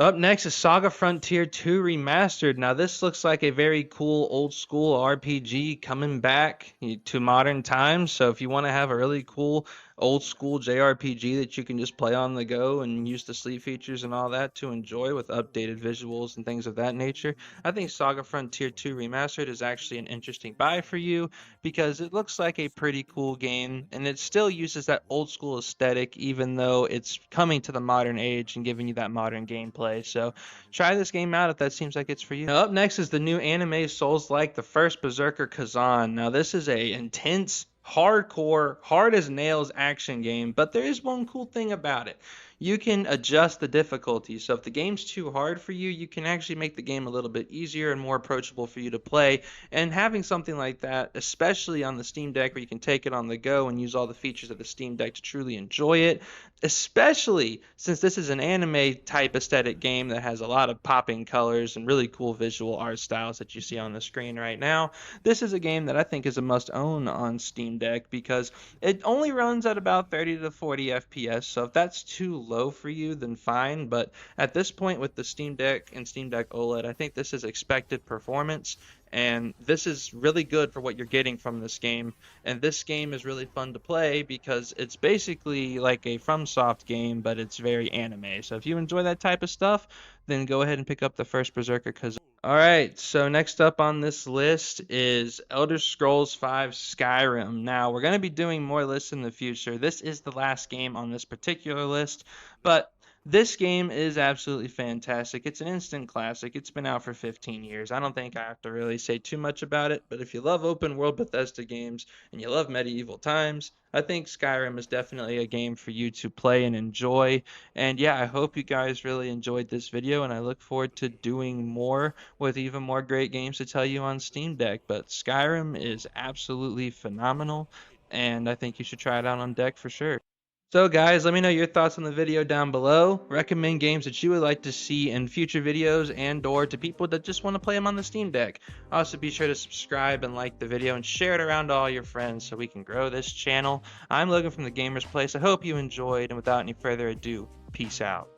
Up next is Saga Frontier 2 Remastered. Now this looks like a very cool old school RPG coming back to modern times. So if you want to have a really cool old school JRPG that you can just play on the go and use the sleep features and all that to enjoy with updated visuals and things of that nature, I think Saga Frontier 2 Remastered is actually an interesting buy for you because it looks like a pretty cool game and it still uses that old school aesthetic even though it's coming to the modern age and giving you that modern gameplay. So try this game out if that seems like it's for you. Now up next is the new anime Souls-like The First Berserker Kazan. Now this is a intense, hardcore, hard as nails action game, but there is one cool thing about it. You can adjust the difficulty. So if the game's too hard for you, you can actually make the game a little bit easier and more approachable for you to play. And having something like that, especially on the Steam Deck where you can take it on the go and use all the features of the Steam Deck to truly enjoy it, especially since this is an anime type aesthetic game that has a lot of popping colors and really cool visual art styles that you see on the screen right now. This is a game that I think is a must own on Steam Deck because it only runs at about 30 to 40 FPS. So if that's too low for you, then fine. But at this point with the Steam Deck and Steam Deck OLED, I think this is expected performance And this is really good for what you're getting from this game. And this game is really fun to play because it's basically like a FromSoft game, but it's very anime. So if you enjoy that type of stuff, then go ahead and pick up the first Berserker. Cause all right, so next up on this list is Elder Scrolls V Skyrim. Now, we're going to be doing more lists in the future. This is the last game on this particular list, but this game is absolutely fantastic. It's an instant classic. It's been out for 15 years. I don't think I have to really say too much about it, but if you love open world Bethesda games and you love medieval times, I think Skyrim is definitely a game for you to play and enjoy. And yeah, I hope you guys really enjoyed this video, and I look forward to doing more with even more great games to tell you on Steam Deck. But Skyrim is absolutely phenomenal, and I think you should try it out on deck for sure. So guys, let me know your thoughts on the video down below. Recommend games that you would like to see in future videos and or to people that just want to play them on the Steam Deck. Also be sure to subscribe and like the video and share it around to all your friends so we can grow this channel. I'm Logan from The Gamers Place. I hope you enjoyed, and without any further ado, peace out.